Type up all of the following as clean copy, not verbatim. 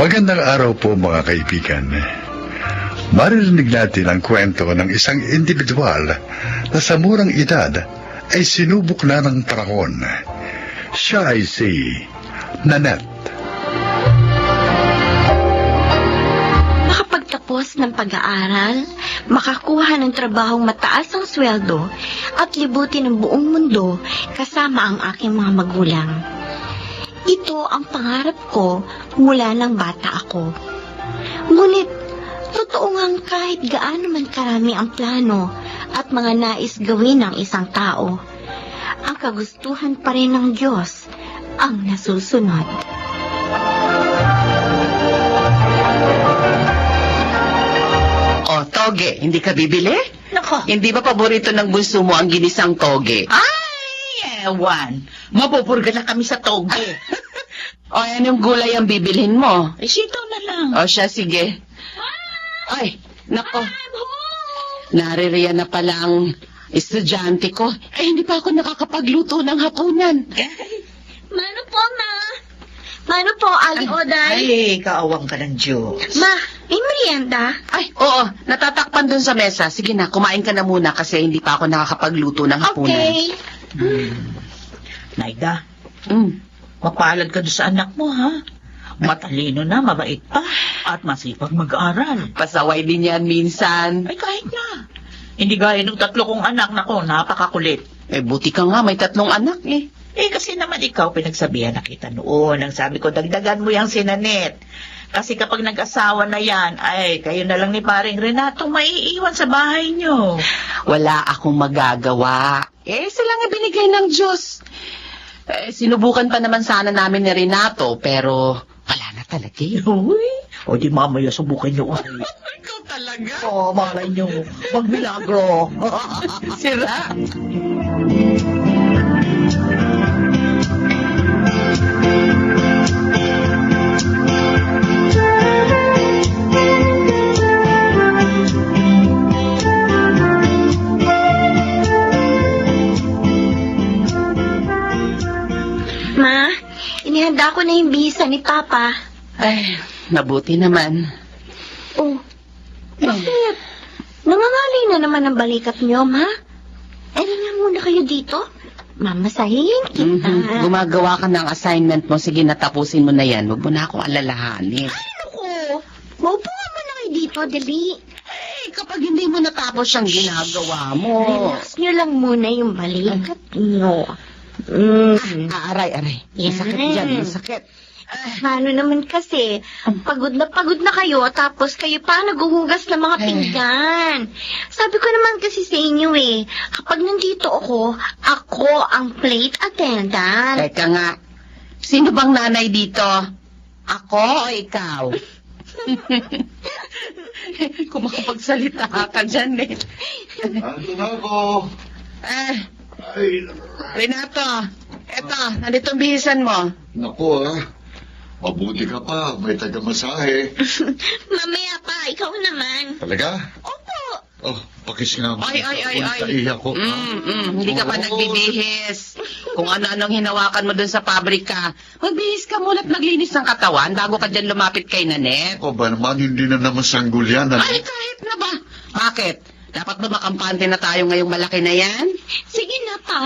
Magandang araw po mga kaibigan. Maririnig natin ang kwento ng isang individual na sa murang edad ay sinubok na ng panahon. Siya ay si Nanette. Makapagtapos ng pag-aaral, makakuha ng trabahong mataas ang sweldo at libutin ang buong mundo kasama ang aking mga magulang. Ito ang pangarap ko mula ng bata ako. Ngunit, totoo ngang kahit gaano man karami ang plano at mga nais gawin ng isang tao, ang kagustuhan pa rin ng Diyos ang nasusunod. O, toge, hindi ka bibili? Nako. Hindi ba paborito ng bunso mo ang ginisang toge? Ay, ewan. Mapupurga na kami sa toge. O, anong gulay ang bibilhin mo? Sitaw na lang. O siya, sige. Ay, nako. Naririyan na pala ang estudyante ko. Ay, hindi pa ako nakakapagluto ng hapunan. Mano po, Ma? Mano po, Aling Oday? Ay, kaawang ka ng Diyos. Ma, may merienda? Ay, oo, natatakpan dun sa mesa. Sige na, kumain ka na muna kasi hindi pa ako nakakapagluto ng hapunan. Okay. Naida, Mm. mapalad ka doon sa anak mo, ha? Matalino na, mabait pa, at masipag mag-aaral. Pasaway din yan minsan. Ay, kahit na. Hindi gaya ng 3 kong anak, nako, napakakulit. Eh, buti ka nga, may 3 anak eh. Eh, kasi naman ikaw pinagsabihan na kita noon. Ang sabi ko, dagdagan mo yung sinanet. Kasi kapag nag-asawa na yan, ay, kayo na lang ni paring Renato maiiwan sa bahay nyo. Wala akong magagawa. Eh, sila nga binigay ng Diyos. Eh, sinubukan pa naman sana namin ni Renato, pero wala na talaga eh. Uy, o di mamaya subukan nyo. Ikaw talaga? Oo, malay nyo. Magmilagro. Sira. Ma, inihanda ko na yung bisa ni Papa. Ay, mabuti naman. Oh, bakit? Nangangalay na naman ang balikat niyo, Ma. Eh, nga muna kayo dito. Mamasahin kita. Gumagawa ka ng assignment mo. Sige, natapusin mo na yan. Huwag mo na akong alalahanin. Naku, maupo ka muna kayo dito, dali. Eh, kapag hindi mo natapos siyang ginagawa mo. Relax niyo lang muna yung balikat niyo. Aray. Yan. Masakit dyan, masakit. Ano naman kasi, pagod na kayo, tapos kayo pa naghuhugas ng mga pinggan. Sabi ko naman kasi sa inyo eh, kapag nandito ako ang plate attendant. Teka nga, sino bang nanay dito? Ako o ikaw? Kung makapagsalita ka dyan eh. Ando na ako. Eh, Ay, Renato, eto, nandito ang bihisan mo. naku mabuti ka pa. May taga-masahe. Mamaya pa, ikaw naman. Talaga? Opo. Oh, pakis nga. Ay. Naiiyak ko. Hindi ka pa Oo. nagbibihis. Kung ano-anong hinawakan mo dun sa pabrika, magbihis ka muna at maglinis ng katawan bago ka dyan lumapit kay Nanette. Ako ba naman, hindi na naman sanggol yan. Ay, kahit na ba? Bakit? Dapat ba makampante na tayo ngayong malaki na yan? Sige na pa,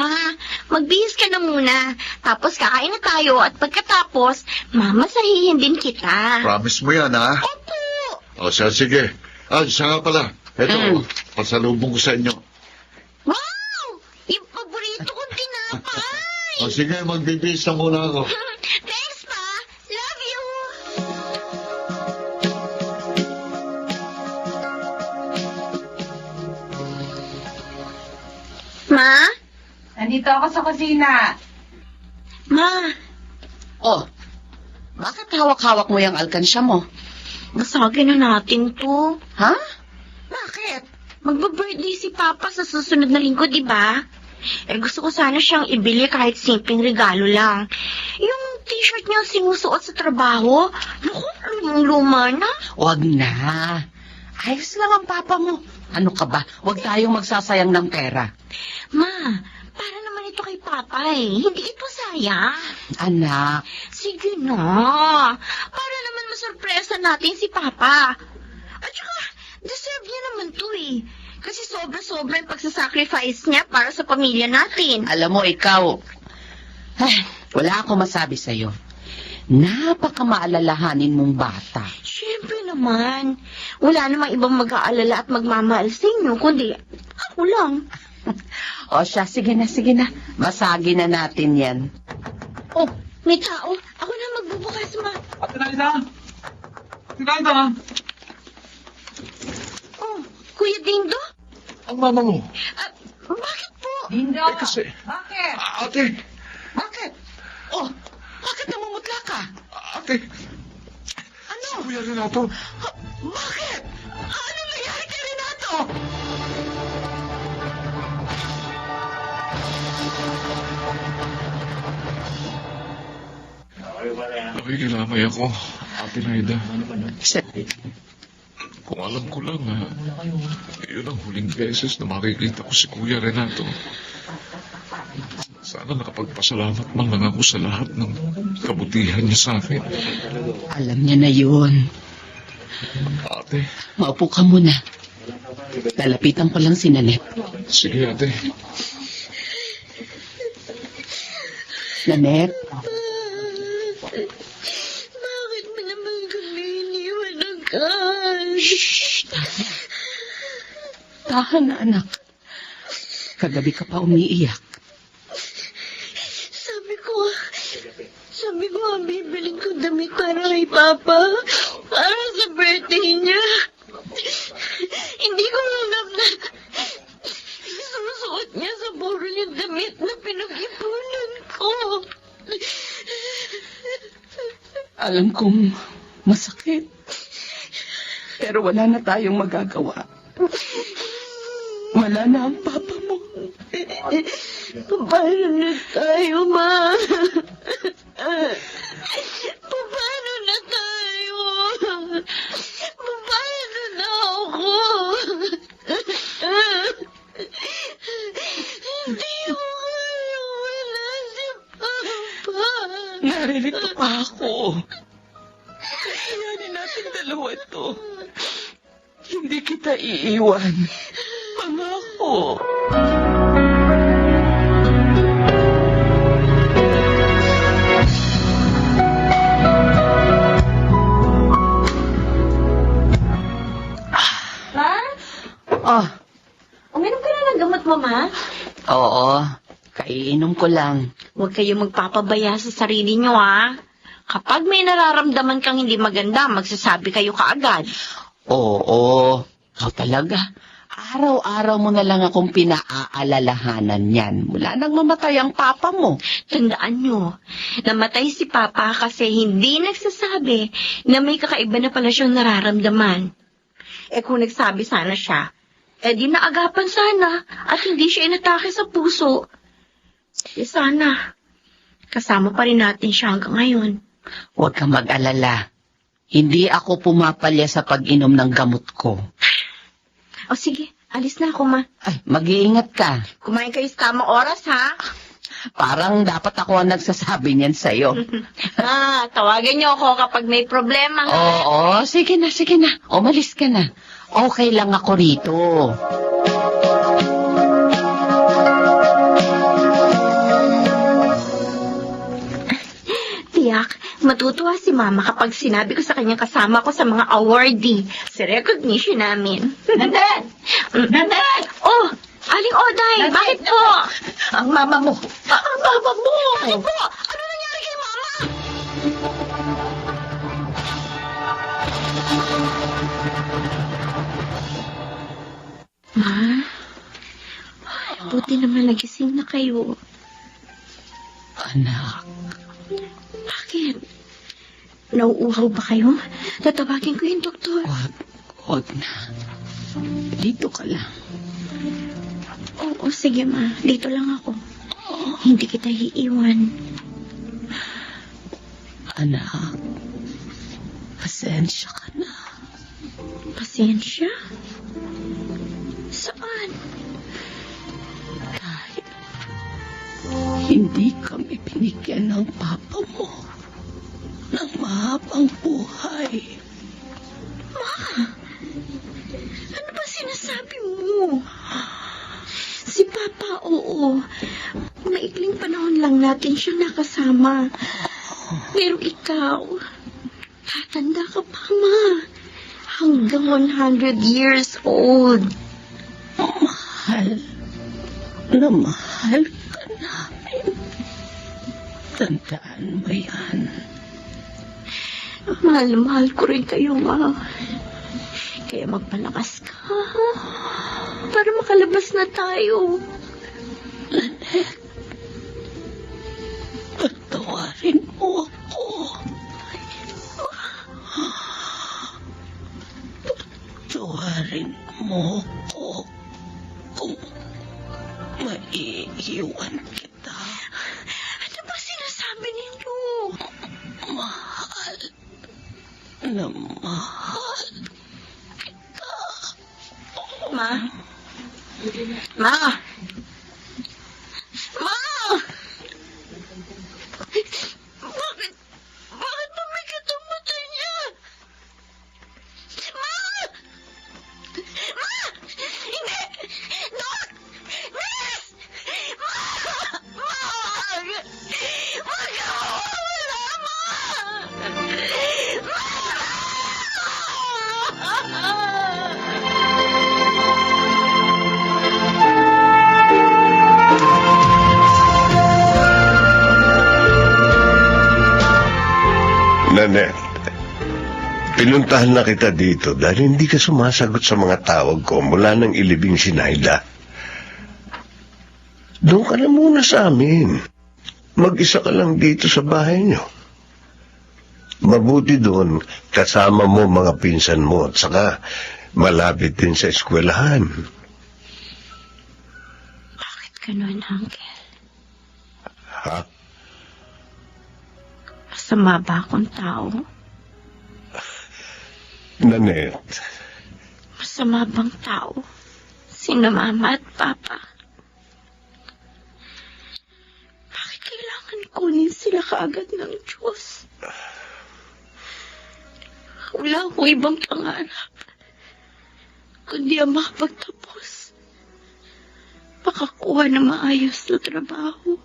magbihis ka na muna. Tapos kakain na tayo at pagkatapos, mamasahihin din kita. Promise mo yan, ha? Opo. O, sige. Siya nga pala. Eto, pasalubong ko sa inyo. Wow! Yung paborito kong tinapay! O, sige, magbibis na muna ako. Thanks, Pa! Love you! Ma? Nandito ako sa kusina. Ma, Oh, bakit hawak-hawak mo yung alkansya mo? basagin na natin to. Ha? Bakit? Magba-birthday si Papa sa susunod na linggo, di ba? Eh, gusto ko sana siyang ibili kahit simpleng regalo lang. Yung t-shirt niya sinusuot sa trabaho, naku, lumang-luma na. Wag na. Ayos lang ang papa mo. Ano ka ba? Huwag tayong magsasayang ng pera. Ma, para naman ito kay Papa eh. Hindi ito sayang. Anak, Sige na. Para naman masarap masorpresa natin si Papa. At saka, deserve niya naman to eh. Kasi sobra-sobra yung pagsasacrifice niya para sa pamilya natin. Alam mo, ikaw, wala akong masabi sa'yo. Napakamaalalahanin mong bata. Siyempre naman. Wala namang ibang mag-aalala at magmamahal sa inyo, kundi ako lang. O siya, sige na. Basagin na natin yan. Oh, may tao. Ako na magbubukas, ma. Ate Liza! Ate Liza! Oh, Kuya Dindo? Ang mama mo. Bakit po? Dindo! Kasi... Bakit? Ate! Bakit? Oh, bakit namumutla ka? Ate! Ano? Si Kuya Renato. Bakit? Ano nangyari kay Renato? Nakikilamay ako, Ate Naida. Kung alam ko lang yun ang huling beses na makikita ko si Kuya Renato. Sana nakapagpasalamat man lang ako sa lahat ng kabutihan niya sa akin. Alam niya na yun. Ate, Maupo ka muna. Lalapitan ko lang si Nanette. sige ate. Nanette, Bakit mo naman kami iniwan ng gas? shh! Tahan na, anak. Kagabi ka pa umiiyak. Sabi ko, bibiling ko damit para kay Papa. Para sa birthday niya. Hindi ko alam na susuot niya sa puro yung damit na pinag-ipunan ko. Alam kong masakit. Pero wala na tayong magagawa. Wala na ang papa mo. Paano na tayo, Ma? Paano na tayo? Paano na ako? Hindi ko kayo wala si Papa. Naririto pa ako. Kayanin natin dalawa to. Hindi kita iiwan. Pangako. Ma? Oh, Uminom ka na ng gamot mo, Ma? oo. Kaiinom ko lang. Huwag kayo magpapabaya sa sarili nyo, ha? Kapag may nararamdaman kang hindi maganda, magsasabi kayo kaagad. Oo. Ikaw talaga. Araw-araw mo na lang akong pinaaalalahanan yan. Mula nang mamatay ang papa mo. Tandaan nyo, namatay si Papa kasi hindi nagsasabi na may kakaiba na pala siyang nararamdaman. Eh kung nagsabi sana siya, di naagapan sana at hindi siya inatake sa puso. Sana, kasama pa rin natin siya hanggang ngayon. Huwag kang mag-alala. Hindi ako pumapalya sa pag-inom ng gamot ko. O sige, alis na ako, Ma. Ay, mag-iingat ka. Kumain kayo sa tamang oras, ha? Parang dapat ako ang nagsasabi niyan sa'yo. Tawagan niyo ako kapag may problema, ha? Oo, sige na. Umalis ka na. Okay lang ako rito. Tiyak, matutuwa si Mama kapag sinabi ko sa kanya kasama ko sa mga awardee sa recognition namin. Nanette! Nanette! Oh, Aling Oday, Nanette! bakit po? Ang mama mo! Ang mama mo! Bakit po? Ano nangyari kay Mama? Ma, buti naman nagising na kayo. Anak, Bakit? Nauuhaw ba kayo? Tatawagin ko yung doktor. wag na. Dito ka lang. Oo, sige ma. Dito lang ako. Hindi kita iiwan. Anak, pasensya ka na. Pasensya? Saan? Dahil hindi kami binigyan ng papa mo ng mahabang buhay. Ano ba sinasabi mo? Si Papa, oo. Maikling panahon lang natin siya nakasama. Pero ikaw, tatanda ka pa, Ma. Hanggang 100 years old. Mahal na mahal ka namin. Tandaan mo yan. Mahal na mahal ko rin kayo, Ma. Kaya magpalakas ka. Para makalabas na tayo. Patawarin mo ako. Patawarin mo ako kung maiiwan kita. Ano ba sinasabi ninyo? Mahal na mahal. Ma? Ma? Ma! Bakit tumikat ang mata niya? Ma! Ma! Hindi! Doc! Miss! Ma! Wag! Wag ka mawawala, Ma! Nanette, pinuntahan na kita dito dahil hindi ka sumasagot sa mga tawag ko mula nang ilibing si Naida. Doon ka na muna sa amin. Mag-isa ka lang dito sa bahay niyo. Mabuti doon, kasama mo mga pinsan mo at saka malapit din sa eskwelahan. Bakit ganun, Uncle? Ha? Masama ba akong tao? Nanette, Masama bang tao? Sina Mama at Papa? Bakit kailangan kunin sila kaagad ng Diyos? Wala akong ibang pangarap, kundi ang makapagtapos. Makakuha ng maayos na trabaho.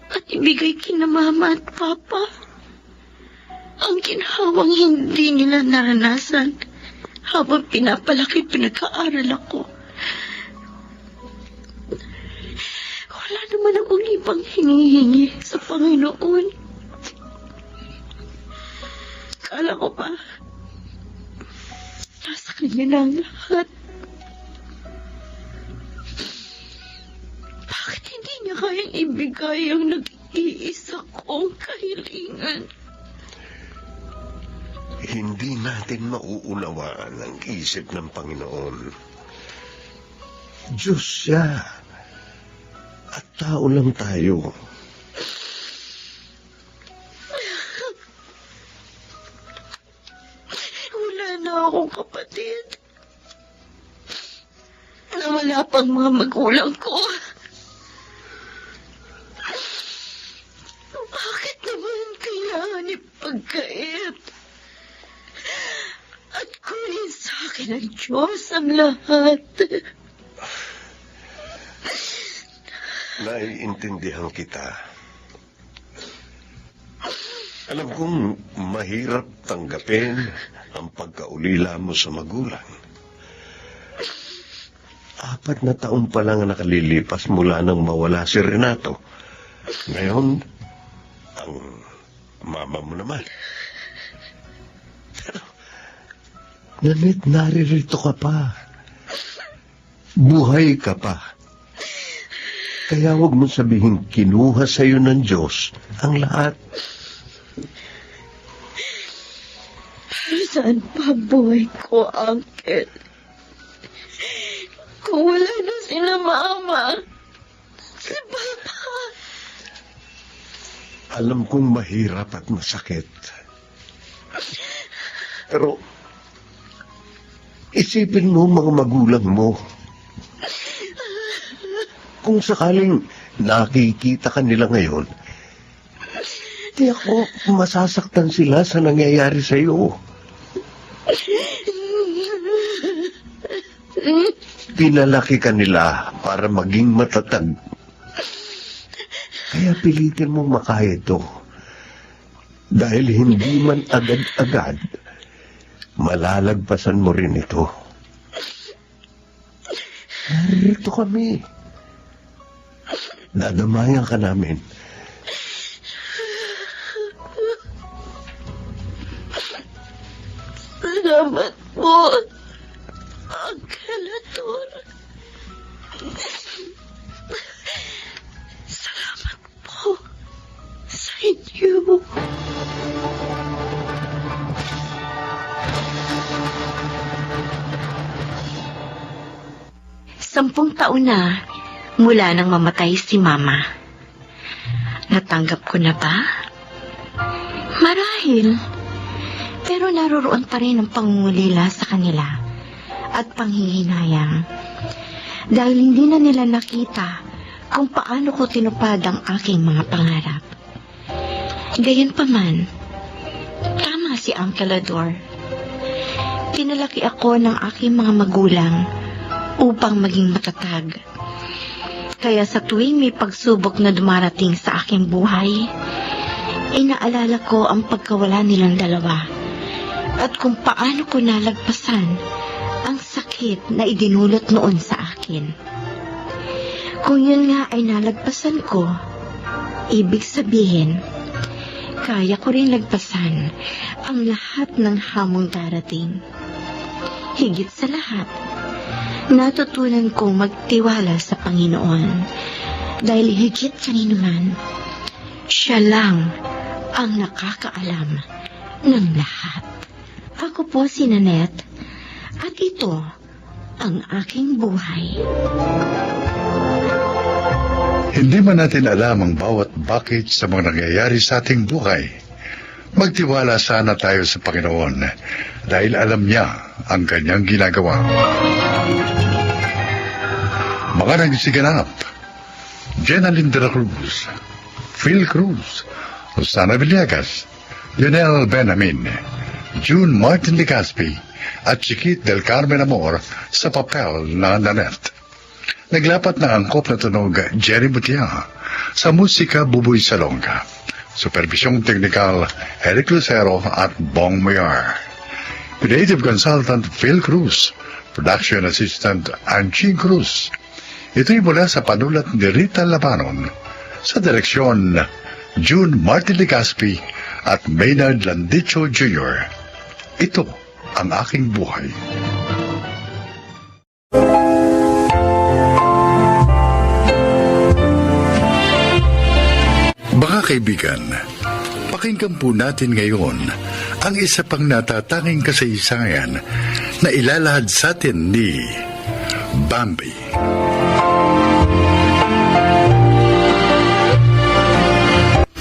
At ibigay kina Mama at Papa ang ginhawang hindi nila naranasan habang pinapalaki pinag-aaral ako. Wala naman akong ibang hinihingi sa Panginoon. Kala ko ba nasa kanya na ang lahat? Bakit hindi niya kayang ibigay ang nag-iisa kong kahilingan? hindi natin mauunawaan ang isip ng Panginoon. Diyos siya. At tao lang tayo. Wala na akong kapatid. Nawala pang mga magulang ko. Bakit naman kailangan ipagkait? At kunin sa akin ng Diyos ang lahat. Naiintindihan kita. Alam kong mahirap tanggapin ang pagkaulila mo sa magulang. 4 na taon pa lang ang nakalilipas mula nang mawala si Renato. Ngayon, ang mama mo naman. Pero, Nanette, naririto ka pa. Buhay ka pa. Kaya huwag mo sabihin kinuha sa iyo ng Diyos ang lahat. Saan pa buhay ko, Uncle? Kung wala na sila Mama, si Papa. Alam kong mahirap at masakit. Pero, isipin mo mga magulang mo. Kung sakaling nakikita ka nila ngayon, Tiyak ko, masasaktan sila sa nangyayari sa iyo. Pinalaki ka nila para maging matatag. Kaya pilitin mong makaya ito. Dahil hindi man agad-agad, malalagpasan mo rin ito. Narito kami. Dadamayan ka namin. Salamat po, Uncle Ator. Salamat po sa inyo. Sampung taon na mula nang mamatay si Mama. Natanggap ko na ba? Marahil. Pero naroroon pa rin ang pangungulila sa kanila at panghihinayang. Dahil hindi na nila nakita kung paano ko tinupad ang aking mga pangarap. Gayunpaman, tama si Uncle Ador. Pinalaki ako ng aking mga magulang upang maging matatag. Kaya sa tuwing may pagsubok na dumarating sa aking buhay, inaalala ko ang pagkawala nilang dalawa at kung paano ko nalagpasan ang sakit na idinulot noon sa akin. Kung yun nga ay nalagpasan ko, ibig sabihin, kaya ko rin lagpasan ang lahat ng hamong darating. Higit sa lahat, natutunan kong magtiwala sa Panginoon dahil higit kanino man, siya lang ang nakakaalam ng lahat. Ako po si Nanette at ito ang aking buhay. Hindi man natin alam ang bawat bakit sa mga nangyayari sa ating buhay. Magtiwala sana tayo sa Panginoon dahil alam niya ang kanyang ginagawa. Mga nagsiganap: Jenna Linda Cruz, Phil Cruz, Rosana Villegas, Lionel Benjamin, June Martin Legaspi at Chiquit del Carmen Amor sa papel na Nanette. Naglapat na angkop na tunog Jerry Butia, sa musika Buboy Salonga, supervisyong teknikal Eric Lucero at Bong Mayar, creative consultant Phil Cruz, production assistant Anching Cruz. Ito'y mula sa panulat ni Rita Labanon, sa direksyon June Martin Legaspi at Maynard Landicho Jr. Ito ang aking buhay. Mga kaibigan, pakinggan po natin ngayon ang isa pang natatanging kasaysayan na ilalahad sa atin ni Bambi.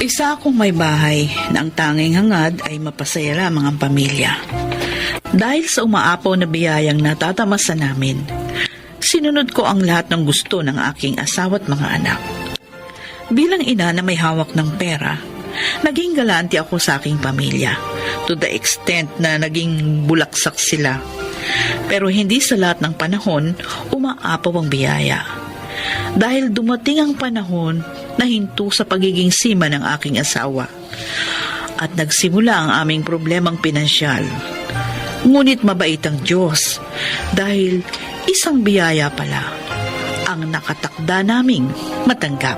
Isa akong may bahay na ang tanging hangad ay mapasaya lamang ang pamilya. Dahil sa umaapaw na biyayang natatamasa namin, sinunod ko ang lahat ng gusto ng aking asawa at mga anak. Bilang ina na may hawak ng pera, naging galante ako sa aking pamilya to the extent na naging bulaksak sila. Pero hindi sa lahat ng panahon umaapaw ang biyaya. Dahil dumating ang panahon na hinto sa pagiging sima ng aking asawa at nagsimula ang aming problemang pinansyal. Ngunit mabait ang Diyos dahil isang biyaya pala ang nakatakda naming matanggap.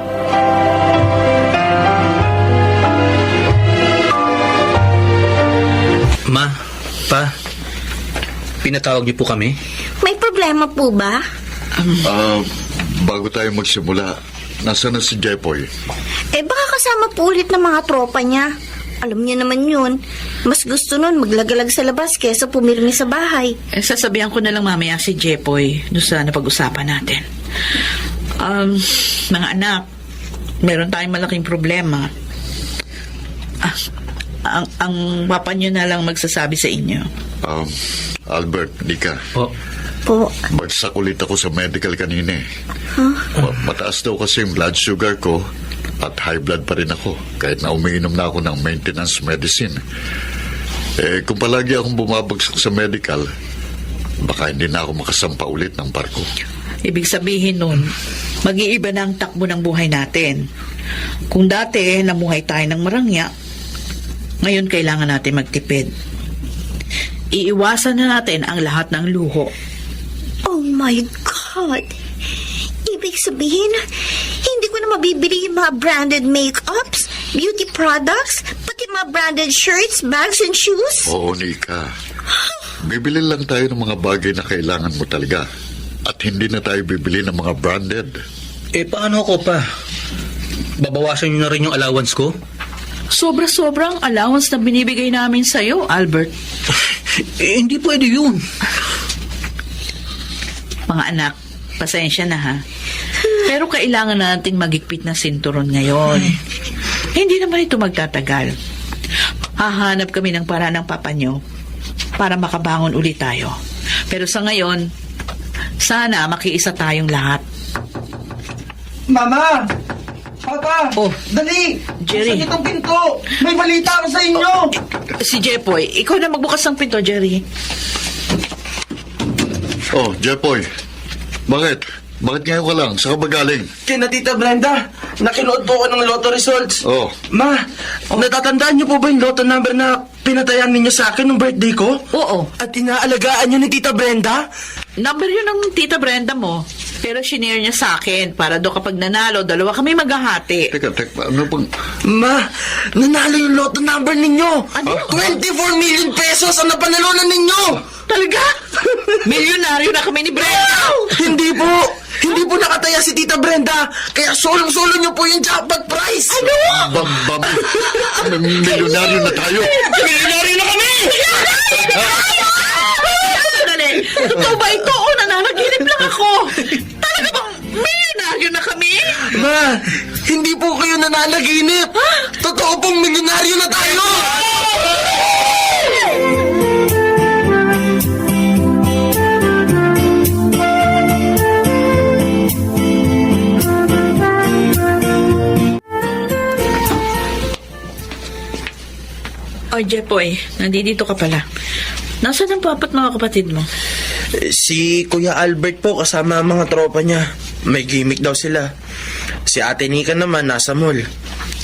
Ma, Pa, pinatawag niyo po kami? May problema po ba? Bago tayo magsimula, nasa na si Jepoy? Baka kasama po ulit ng mga tropa niya. Alam niya naman yun. Mas gusto nun maglagalag sa labas kesa pumirmi sa bahay. Sasabihan ko na lang mamaya si Jepoy doon sa napag-usapan natin. Mga anak, meron tayong malaking problema. Ang papa niyo na lang magsasabi sa inyo. Albert, Nika. Po. Bagsak ulit ako sa medical kanina. Mataas daw kasi yung blood sugar ko At high blood pa rin ako, kahit na umiinom na ako ng maintenance medicine. Kung palagi akong bumabagsak sa medical, baka hindi na ako makasampa ulit ng barko. Ibig sabihin nun, mag-iiba na ang takbo ng buhay natin. Kung dati namuhay tayo ng marangya, ngayon kailangan natin magtipid. Iiwasan na natin ang lahat ng luho. Oh my God! Ibig sabihin, hindi ko na mabibili yung mga branded makeups, beauty products, pati mga branded shirts, bags, and shoes? Oo, Nika. Bibili lang tayo ng mga bagay na kailangan mo talaga. At hindi na tayo bibili ng mga branded. Paano ako pa? Babawasan niyo na rin yung allowance ko? Sobra-sobrang allowance na binibigay namin sa'yo, Albert. Hindi pwede yun. Mga anak, pasensya na ha. Pero kailangan nating magigpit na sinturon ngayon. Hindi naman ito magtatagal. Hahanap kami ng paraan ng papa nyo para makabangon ulit tayo. Pero sa ngayon, sana makiisa tayong lahat. Mama! Papa! Oh. Dali! Jerry. Buksan itong pinto! May balita ako sa inyo! Si Jepoy, ikaw na magbukas ng pinto, Jerry. Oh, Jepoy. Bakit? Bakit ngayon ka lang? Saan ka ba galing? Kina Tita Brenda, nakinuod po ako ng lotto results. Oh. Ma, natatandaan niyo po ba yung lotto number na pinatayan ninyo sa akin nung birthday ko? Oo. At inaalagaan niyo ni Tita Brenda? Number yun ng tita Brenda mo. Pero shinare niya sa akin para do kapag nanalo, dalawa kami maghahati. Teka, ano bang... Ma, nanalo yung lotto number ninyo! Ano? 24 million pesos ang napanalunan ninyo! Talaga? Milyonaryo na kami ni Brenda! Hindi po! Hindi po nakataya si Tita Brenda! Kaya solong-solo niyo po yung jackpot prize! Bam! Milyonaryo na tayo! Milyonaryo na kami! Dali! Totoo ba ito o nananaginip lang ako? Talaga bang milyonaryo na kami? Ma, hindi po kayo nananaginip! Totoo pong milyonaryo na tayo! Oh, Jepoy, nandito ka pala. Nasaan ang papat mga kapatid mo? Si Kuya Albert po kasama ang mga tropa niya. May gimmick daw sila. Si Ate Nika naman nasa mall.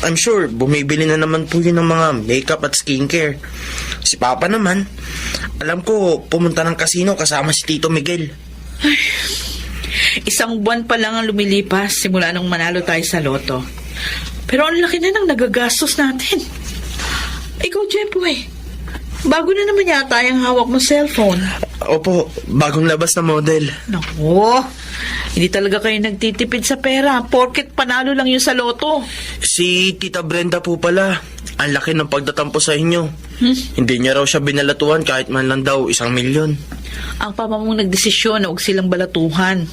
I'm sure bumibili na naman po yun ng mga makeup at skincare. Si Papa naman, alam ko pumunta ng casino kasama si Tito Miguel. Isang buwan pa lang ang lumilipas simula nung manalo tayo sa loto. Pero ang laki na nang nagagastos natin. Ikaw, Jepoy, bago na naman yata yung hawak mo cellphone. Opo, bagong labas na model. Naku, hindi talaga kayo nagtitipid sa pera porket panalo lang yun sa loto. Si Tita Brenda po pala, ang laki ng pagtatampo sa inyo. Hindi niya raw siya binalatuhan kahit man lang daw 1 milyon. Ang papa mong nagdesisyon na huwag silang balatuhan.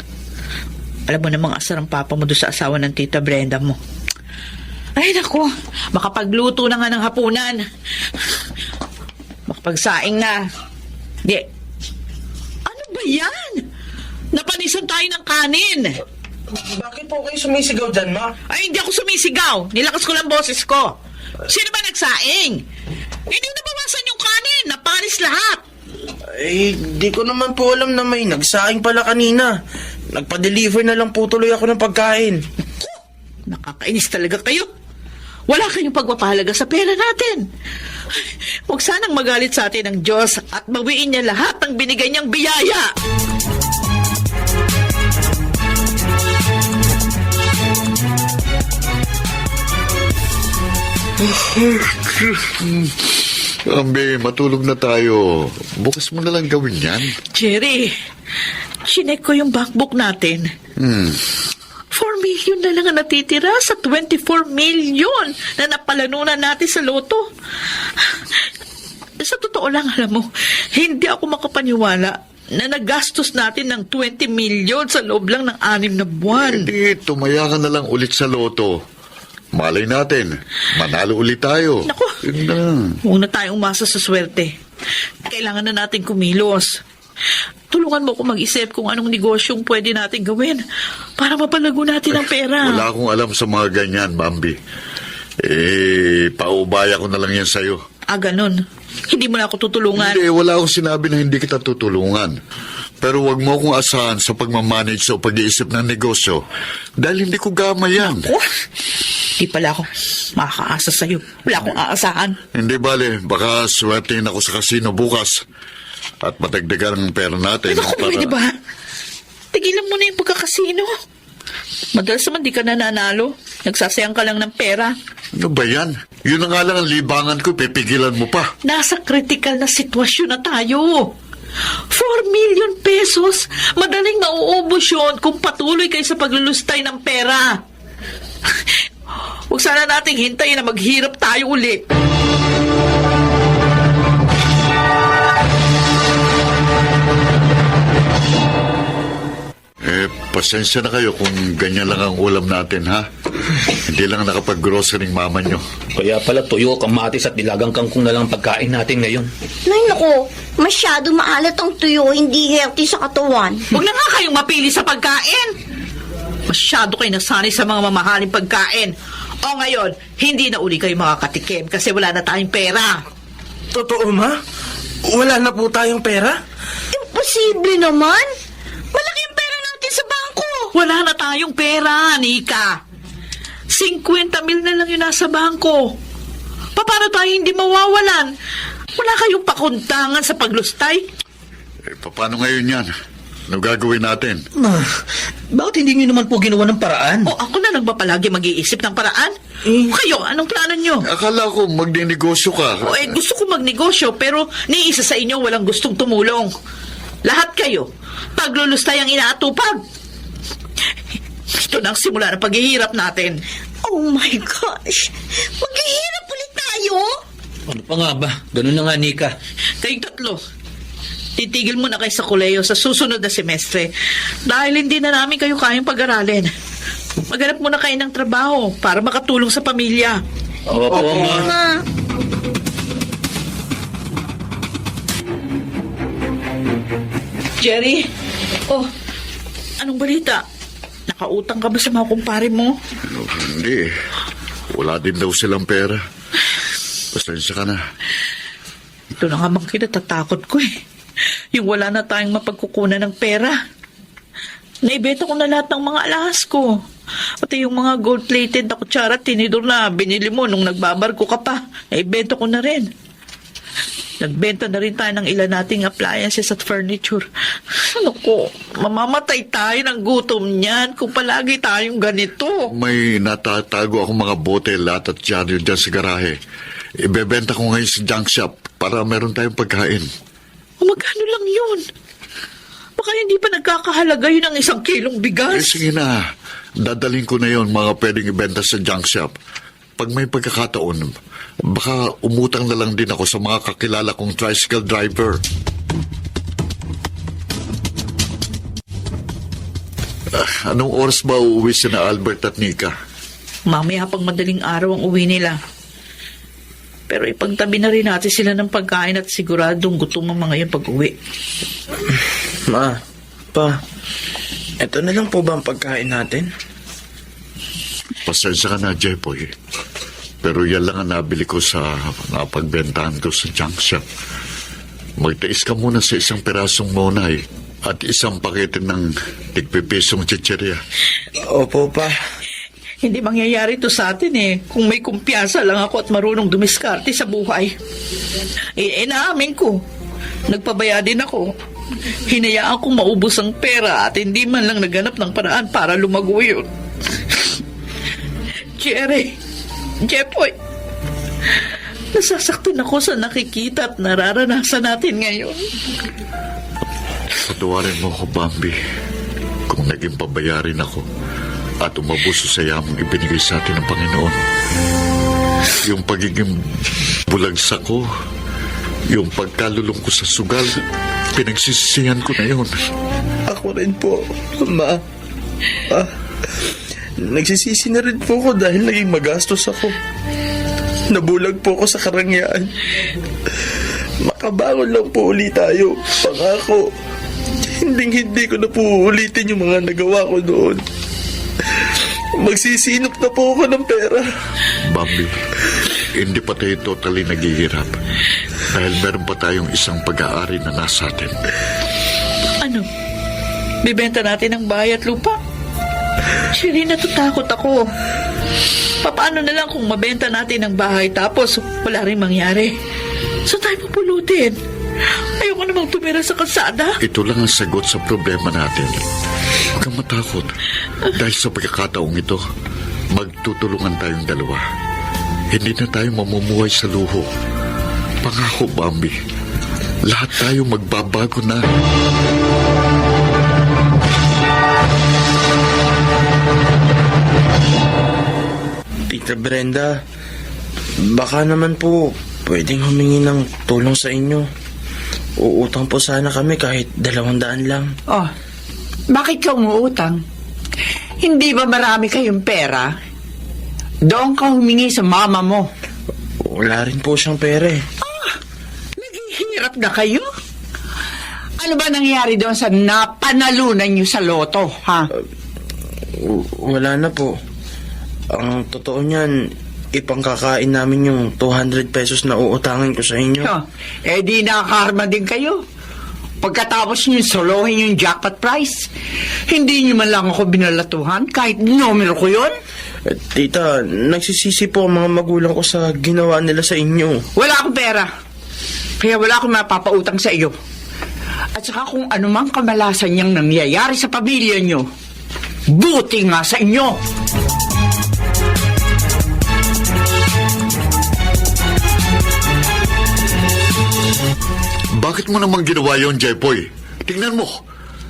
Alam mo namang asar ang papa mo doon sa asawa ng Tita Brenda mo. Ay, naku, makapagluto na nga ng hapunan. Makapagsaing na. Di. Ano ba yan? Napanisan tayo ng kanin. Bakit po kayo sumisigaw dyan, Ma? Ay, hindi ako sumisigaw. Nilakas ko lang boses ko. Sino ba nagsaing? Hindi nabawasan yung kanin. Napanis lahat. Eh, di ko naman po alam na may nagsaing pala kanina. Nagpa-deliver na lang po tuloy ako ng pagkain. Nakakainis talaga kayo. Wala kayong pagpapahalaga sa pera natin. Huwag sanang magalit sa atin ng Diyos at bawiin niya lahat ng binigay niyang biyaya. Ambe, matulog na tayo. Bukas mo na lang gawin yan. Jerry, chinek ko yung bankbook natin. 4 million na lang ang natitira sa 24 million na napalanunan natin sa loto. Sa totoo lang, alam mo, hindi ako makapaniwala na nagastos natin ng 20 million sa loob lang ng 6 na buwan. Hindi, tumaya ka na lang ulit sa loto. Malay natin, manalo ulit tayo. Naku. Yun na. Huwag na tayong umasa sa swerte. Kailangan na natin kumilos. Tulungan mo ko mag-isip kung anong negosyong pwede natin gawin para mapalago natin ang pera. Wala akong alam sa mga ganyan, Bambi. Paubaya ko na lang yan sa'yo. Ganun. Hindi mo na ako tutulungan. Hindi, wala akong sinabi na hindi kita tutulungan. Pero wag mo akong asahan sa pagmamanage o pag-iisip ng negosyo dahil hindi ko gama yan. Di pala ako makakaasa sa'yo. Wala akong aasahan. Hindi bale, baka swertein ako sa kasino bukas at matagdagan ang pera natin. Ay, naku, pwede ba? Tigilan mo na yung pagkakasino. Madalas naman di ka nananalo. Nagsasayang ka lang ng pera. Ano ba yan? Yun na nga lang ang libangan ko, pipigilan mo pa. Nasa critical na sitwasyon na tayo. 4 million pesos. Madaling mauubos yun kung patuloy kayo sa paglulustay ng pera. Huwag sana nating hintayin na maghirap tayo uli. Pasensya na kayo kung ganyan lang ang ulam natin, ha? Hindi lang nakapag-grocery ng mama nyo. Kaya pala tuyo, kamatis at nilagang kangkong na lang pagkain natin ngayon. Nay, naku, masyado maalat ang tuyo, hindi healthy sa katawan. Huwag na nga kayong mapili sa pagkain. Masyado kayo nasanay sa mga mamahaling pagkain. O ngayon, hindi na uli kayo makakatikim kasi wala na tayong pera. Totoo, Ma? Wala na po tayong pera? Imposible naman. Malaki ang pera natin sa bangko. Wala na tayong pera, Nika. 50 mil na lang yung nasa bangko. Paano tayo hindi mawawalan? Wala kayong pakuntangan sa paglustay? Paano ngayon yan? Ano gagawin natin? Ma, bakit hindi nyo naman po ginawa ng paraan? O ako na lang ba palagi mag-iisip ng paraan? Kayo, anong plano nyo? Akala ko magninegosyo ka. Gusto ko magnegosyo pero ni isa sa inyo walang gustong tumulong. Lahat kayo, paglulustay ang inaatupag. Ito na ang simula ng paghihirap natin. Oh my gosh. Maghihirap ulit tayo? Ano pa nga ba? Ganun na nga, Nika. Kayong tatlo, titigil muna kayo sa koleyo sa susunod na semestre dahil hindi na namin kayo kayang pag-aralin. Maghanap muna kayo ng trabaho para makatulong sa pamilya. Opo, Ma. Jerry, anong balita? Nakautang ka ba sa mga kumpare mo? Hindi. Wala din daw silang pera. Pasensya ka na. Ito na nga bang kinatatakot ko eh. Yung wala na tayong mapagkukunan ng pera. Naibenta ko na lahat ng mga alahas ko. Pati yung mga gold-plated na kutsara at tinidor na binili mo nung nagbabarko ka pa. Naibenta ko na rin. Nagbenta na rin tayo ng ilan nating appliances at furniture. Ano ko, mamamatay tayo ng gutom niyan kung palagi tayong ganito. May natatago akong mga bote, lahat at dyaryo dyan sa garahe. Ibebenta ko ngayon sa junk shop para meron tayong pagkain. Magkano lang yun? Baka hindi pa nagkakahalaga yun ng 1 kilong bigas. Sige na, dadaling ko na yon mga pwedeng ibenta sa junk shop. Pag may pagkakataon, baka umutang na lang din ako sa mga kakilala kong tricycle driver. Anong oras ba uuwi sina Albert at Nika? Mamaya pang madaling araw ang uwi nila. Pero ipagtabi na rin natin sila ng pagkain at siguradong gutom ang mga yung pag-uwi. Ma, Pa, eto na lang po ba ang pagkain natin? Pasensya ka na, Jepoy. Pero yan lang ang nabili ko sa napagbentahan ko sa junk shop. Magtais ka muna sa 1 pirasong monay at 1 pakete ng tigpipisong chichirya. Opo, Pa. Hindi mangyayari to sa atin eh kung may kumpiyansa lang ako at marunong dumiskarte sa buhay. Inaamin ko. Nagpabaya din ako. Hinayaan kong maubos ang pera at hindi man lang naganap ng paraan para lumago yun. Jerry, Jepoy, nasasaktan ako sa nakikita at nararanasan natin ngayon. Patawarin mo ako, Bambi, kung naging pabayarin ako at umabuso sa yamang ibinigay sa atin ng Panginoon. Yung pagiging bulagsak ko, yung pagkalulong ko sa sugal, pinagsisisihan ko na yun. Ako rin po, Ma. Pa, nagsisisi na rin po ako dahil naging magastos ako. Nabulag po ako sa karangyaan. Makabangon lang po ulit tayo. Pangako, Hindi ko na po uulitin yung mga nagawa ko noon. Magsisinop na po ako ng pera. Bambi, hindi pa tayo totally naghihirap. Dahil meron pa tayong isang pag-aari na nasa atin. Ano? Bibenta natin ang bahay at lupa? Sherry, natatakot ako. Paano na lang kung mabenta natin ang bahay tapos wala rin mangyari? So tayo pupulutin. Ayoko namang tumira sa kalsada. Ito lang ang sagot sa problema natin. Huwag kang matakot. Dahil sa pagkakataong ito, magtutulungan tayong dalawa. Hindi na tayo mamumuhay sa luho. Pangako, Bambi. Lahat tayo magbabago na. Tita Brenda, baka naman po pwedeng humingi ng tulong sa inyo. Uutang po sana kami kahit 200 lang. Oh, bakit ka umuutang? Hindi ba marami kayong pera? Doon ka humingi sa mama mo. Wala rin po siyang pera eh. Naghihirap na kayo? Ano ba nangyari doon sa napanalunan niyo sa loto, ha? Wala na po. Ang totoo niyan, ipangkakain namin yung 200 pesos na uutangin ko sa inyo. Oh, eh di nakakarma din kayo. Pagkatapos niyo solohin yung jackpot prize, hindi niyo man lang ako binalatuhan kahit numero ko yun. Tita, nagsisisi po ang mga magulang ko sa ginawa nila sa inyo. Wala akong pera. Kaya wala akong mapapautang sa iyo. At saka kung anumang kamalasan niyang nangyayari sa pamilya niyo, buti nga sa inyo. Bakit mo naman ginawa yon, Jepoy? Tingnan mo.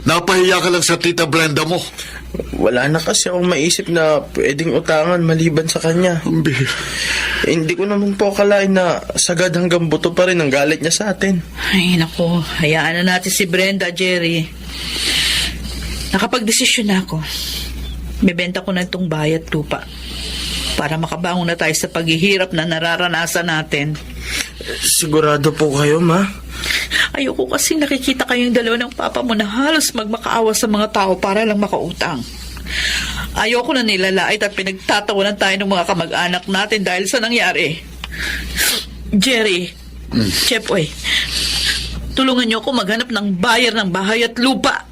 Napahiya ka lang sa Tita Brenda mo. Wala na kasi akong maisip na pwedeng utangan maliban sa kanya. Hindi ko naman po akalain na sagad hanggang buto pa rin ang galit niya sa atin. Ay, nako. Hayaan na natin si Brenda, Jerry. Nakapag-desisyon na ako. Bebenta ko na itong bahay at lupa para makabangon na tayo sa paghihirap na nararanasan natin. Sigurado po kayo, ma? Ayoko kasi nakikita kayong dalawa ng papa mo na halos magmakaawa sa mga tao para lang makautang. Ayoko na nilalait at pinagtatawanan tayo ng mga kamag-anak natin dahil sa nangyari. Jerry, Chepoy, tulungan niyo ako maghanap ng buyer ng bahay at lupa.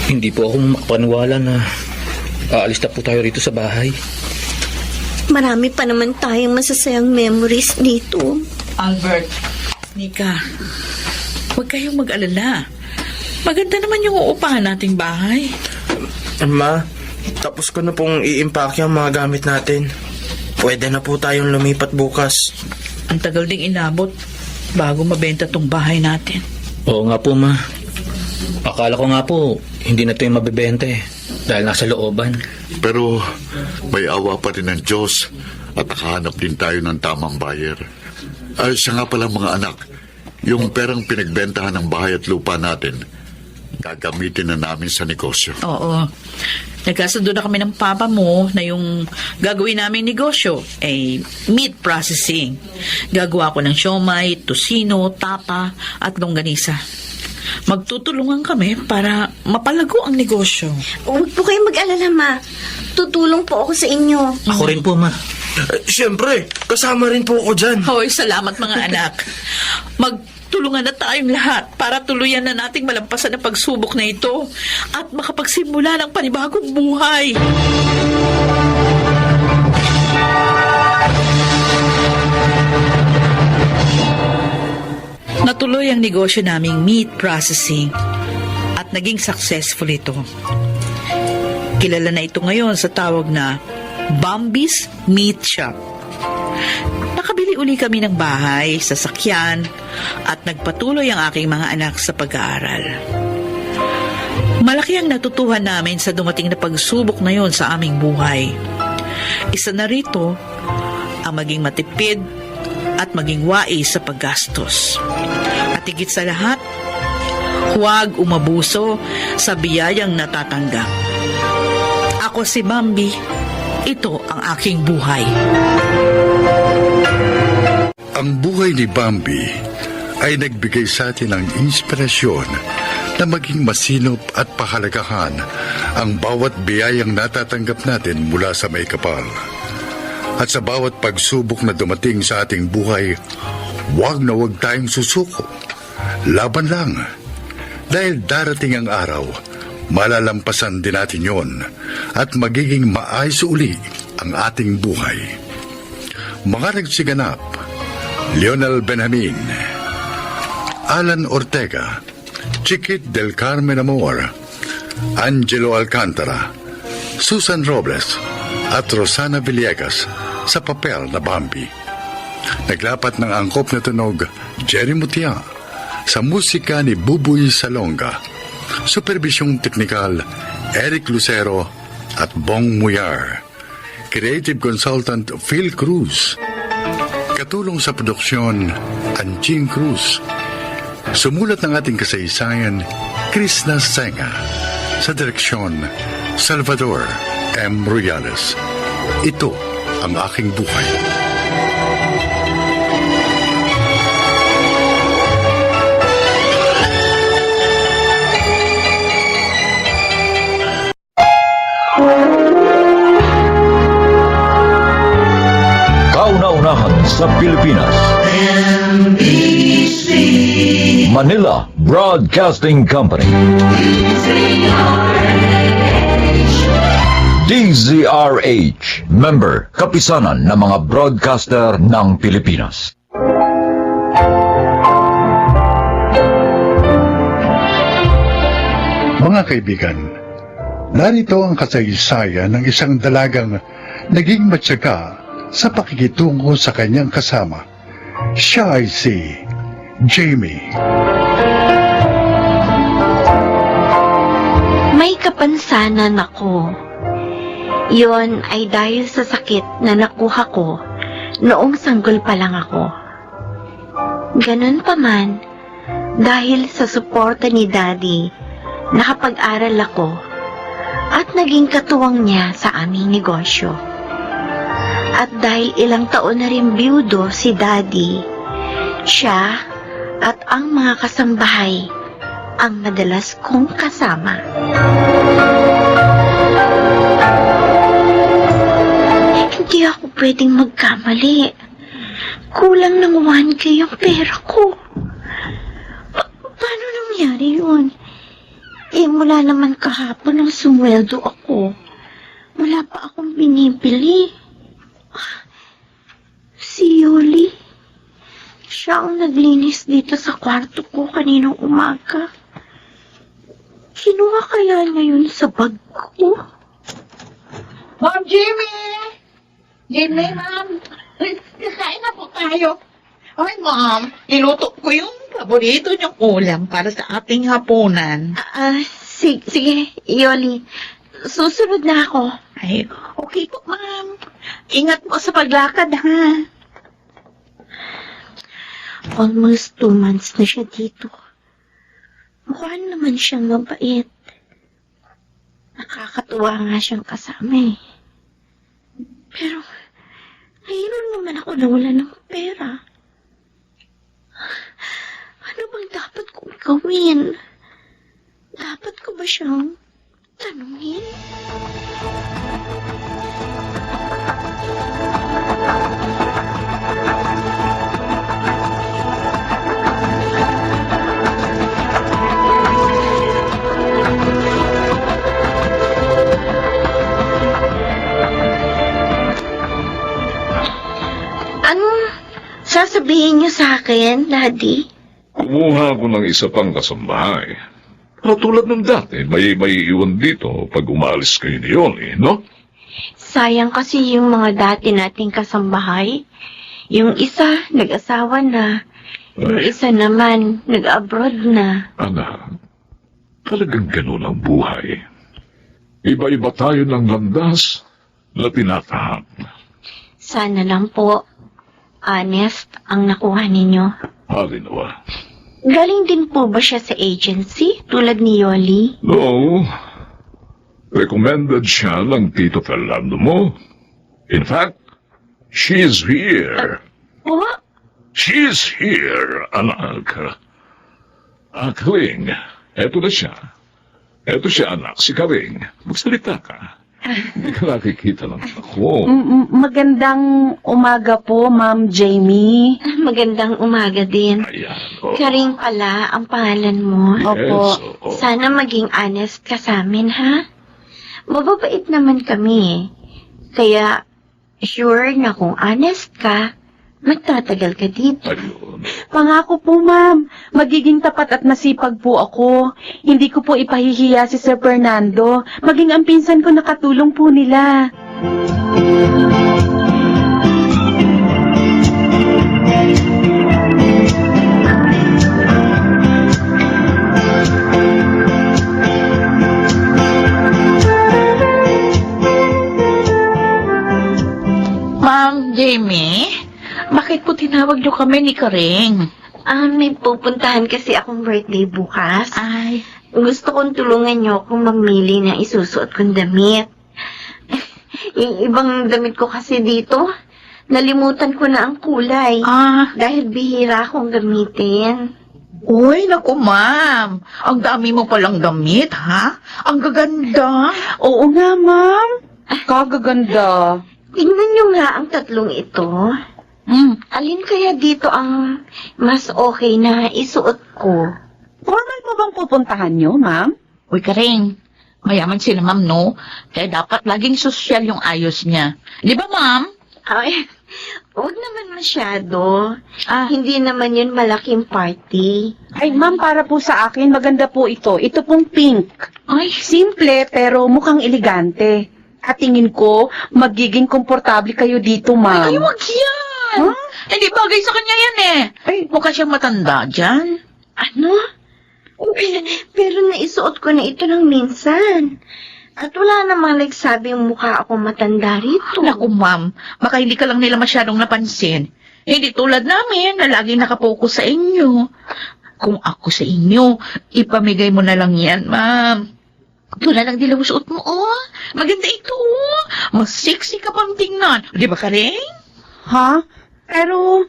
Hindi po ako makapaniwala na aalis na po tayo rito sa bahay. Marami pa naman tayong masasayang memories dito. Albert, Nika, huwag kayong mag-alala. Maganda naman yung uupahan nating bahay. Ma, tapos ko na pong i-impake ang mga gamit natin. Pwede na po tayong lumipat bukas. Ang tagal ding inabot bago mabenta tong bahay natin. Oo nga po, ma. Akala ko nga po, hindi na ito yung mabibenta eh. Dahil nasa looban. Pero may awa pa rin ng Diyos at nakahanap din tayo ng tamang buyer. Ay, siya nga pala mga anak, yung perang pinagbentahan ng bahay at lupa natin, gagamitin na namin sa negosyo. Oo. Nagkasundo na kami ng papa mo na yung gagawin namin negosyo ay meat processing. Gagawa ko ng siomay, tosino, tapa at longganisa. Magtutulungan kami para mapalago ang negosyo. Huwag po kayong mag-alala, ma. Tutulong po ako sa inyo. Ako rin po, ma. Siyempre, kasama rin po ako dyan. Hoy, salamat mga anak. Magtulungan na tayong lahat para tuluyan na nating malampasan ang pagsubok na ito at makapagsimula ng panibagong buhay. Natuloy ang negosyo naming meat processing at naging successful ito. Kilala na ito ngayon sa tawag na Bambi's Meat Shop. Nakabili uli kami ng bahay, sasakyan at nagpatuloy ang aking mga anak sa pag-aaral. Malaki ang natutuhan namin sa dumating na pagsubok na yon sa aming buhay. Isa na rito ang maging matipid at maging wais sa paggastos. At higit sa lahat, huwag umabuso sa biyayang natatanggap. Ako si Bambi, Ito ang aking buhay. Ang buhay ni Bambi ay nagbigay sa atin ng inspirasyon na maging masinop at pahalagahan ang bawat biyayang natatanggap natin mula sa may kapal. At sa bawat pagsubok na dumating sa ating buhay, huwag na huwag tayong susuko. Laban lang. Dahil darating ang araw, malalampasan din natin yon at magiging maayos uli ang ating buhay. Mga nagsiganap, Lionel Benjamin, Alan Ortega, Chiquit del Carmen Amor, Angelo Alcantara, Susan Robles, at Rosana Villegas sa papel na Bambi. Naglapat ng angkop na tunog, Jerry Mutia, sa musika ni Bubuy Salonga, supervisyong teknikal, Eric Lucero at Bong Muyar, creative consultant Phil Cruz, katulong sa produksyon, Anching Cruz. Sumulat ng ating kasaysayan, Krishna Senga. Sa direksyon, Salvador M. Royales. Ito ang aking buhay. Kauna-unahan sa Pilipinas. Manila Broadcasting Company. DZRH, member, kapisanan ng mga broadcaster ng Pilipinas. Mga kaibigan, narito ang kasaysayan ng isang dalagang naging matyaga sa pakikitungo sa kanyang kasama. Siya ay si Jamie. May kapansanan ako. Yon ay dahil sa sakit na nakuha ko noong sanggol pa lang ako. Ganun pa man, dahil sa suporta ni Daddy, nakapag-aral ako at naging katuwang niya sa aming negosyo. At dahil ilang taon na rin biyudo si Daddy, siya at ang mga kasambahay ang madalas kong kasama. Hindi ako pwedeng magkamali. Kulang ng 1K ang pera ko. Paano nangyari yun? Mula naman kahapon ang sumweldo ako. Wala pa akong binibili. Si Yoli. Siya ang naglinis dito sa kwarto ko kaninang umaga. Kinuha kaya niya yun sa bag ko? Ma'am Jimmy! Jimmy, ma'am! Kakain na po tayo. Ay, ma'am, niluto ko yung paborito niyong ulam para sa ating hapunan. Sige, Yoli. Susunod na ako. Ay, okay po, ma'am. Ingat po sa paglakad, ha? Almost 2 months na siya dito. Mukha naman siyang mabait. Nakakatuwa nga siyang kasama eh. Pero, ngayon naman ako nawala ng pera. Ano bang dapat kong gawin? Dapat ko ba siyang tanungin? Anong sasabihin niyo sa akin, Daddy? Kumuha ako ng isa pang kasambahay. Pero tulad ng dati, may iwan dito pag umalis kayo ni Yoli, no? Sayang kasi yung mga dati nating kasambahay. Yung isa, nag-asawa na. Yung isa naman, nag-abroad na. Anak, talagang ganun ang buhay. Iba-iba tayo ng landas na tinatahak. Sana lang po, honest ang nakuha ninyo. Halinawa. Galing din po ba siya sa agency, tulad ni Yoli? No. Recommended siya ng Tito Fernando mo. In fact, she is here. What? She is here, anak. Karing, eto na siya. Eto siya, anak, si Karing. Magsalita ka. Hindi ka nakikita ng ako. Magandang umaga po, Ma'am Jamie. Magandang umaga din. Ayan, oh. Karing pala ang pangalan mo. Yes, oo. Sana maging honest ka sa amin, ha? Mababait naman kami. Kaya, sure na kung honest ka, magtatagal ka dito. Ayun. Pangako po, Ma'am. Magiging tapat at masipag po ako. Hindi ko po ipahihiya si Sir Fernando. Maging ang pinsan ko nakatulong po nila. Ma'am Jamie, bakit po tinawag niyo kami ni Karing? May pupuntahan kasi akong birthday bukas. Ay, Gusto kong tulungan niyo akong mamili ng isusuot kong damit. Yung ibang damit ko kasi dito, nalimutan ko na ang kulay. Dahil bihira akong gamitin. uy, naku ma'am. Ang dami mo palang damit, ha? Ang gaganda. Oo nga, Ma'am. Kagaganda. Tingnan niyo nga ang tatlong ito. Alin kaya dito ang mas okay na isuot ko? Formal mo bang pupuntahan niyo, Ma'am? Uy, Karing, mayaman sila ma'am, no? Kaya dapat laging sosyal yung ayos niya. Di ba, ma'am? Ay, huwag naman masyado. Hindi naman yun malaking party. Ay, Ma'am, para po sa akin, maganda po ito. Ito pong pink. Ay, Simple, pero mukhang elegante. At tingin ko, magiging komportable kayo dito, Ma'am. ay, wag yan. Hindi bagay sa kanya yan eh. Ay, Mukha siyang matanda dyan. Ano? Pero naisuot ko na ito ng minsan. At wala namang nagsabing mukha ako matanda rito. Naku, ma'am, baka hindi ka lang nila masyadong napansin. Hindi tulad namin na laging nakapokus sa inyo. Kung ako sa inyo, ipamigay mo na lang yan, ma'am. Wala lang dilaw suot mo, oh. Maganda ito, oh. Mas sexy ka pang tingnan. Di ba, Karing? ha? Pero,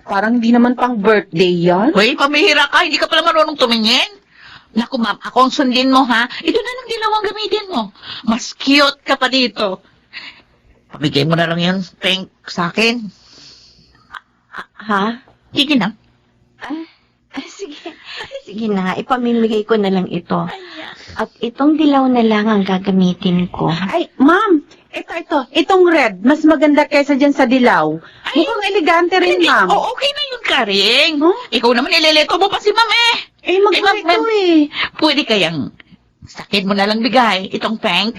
parang hindi naman pang birthday yan. Hoy, pamihira ka. Hindi ka pala marunong tumingin. Naku, ma'am, ako ang sundin mo, ha? Ito na lang dilaw ang gamitin mo. Mas cute ka pa dito. Pamigay mo na lang yan, Pink, sa akin. Ha? Sige na. Sige. Sige na, ipamimigay ko na lang ito. At itong dilaw na lang ang gagamitin ko. Ay, Ma'am, itong red, mas maganda kaysa dyan sa dilaw. Mukhang elegante rin, Hindi, Ma'am. okay na yun, Karing. Huh? Ikaw naman, ileleto mo pa si ma'am eh. Maganda ma'am, eh. Pwede kayang sakin mo na lang bigay itong Pink.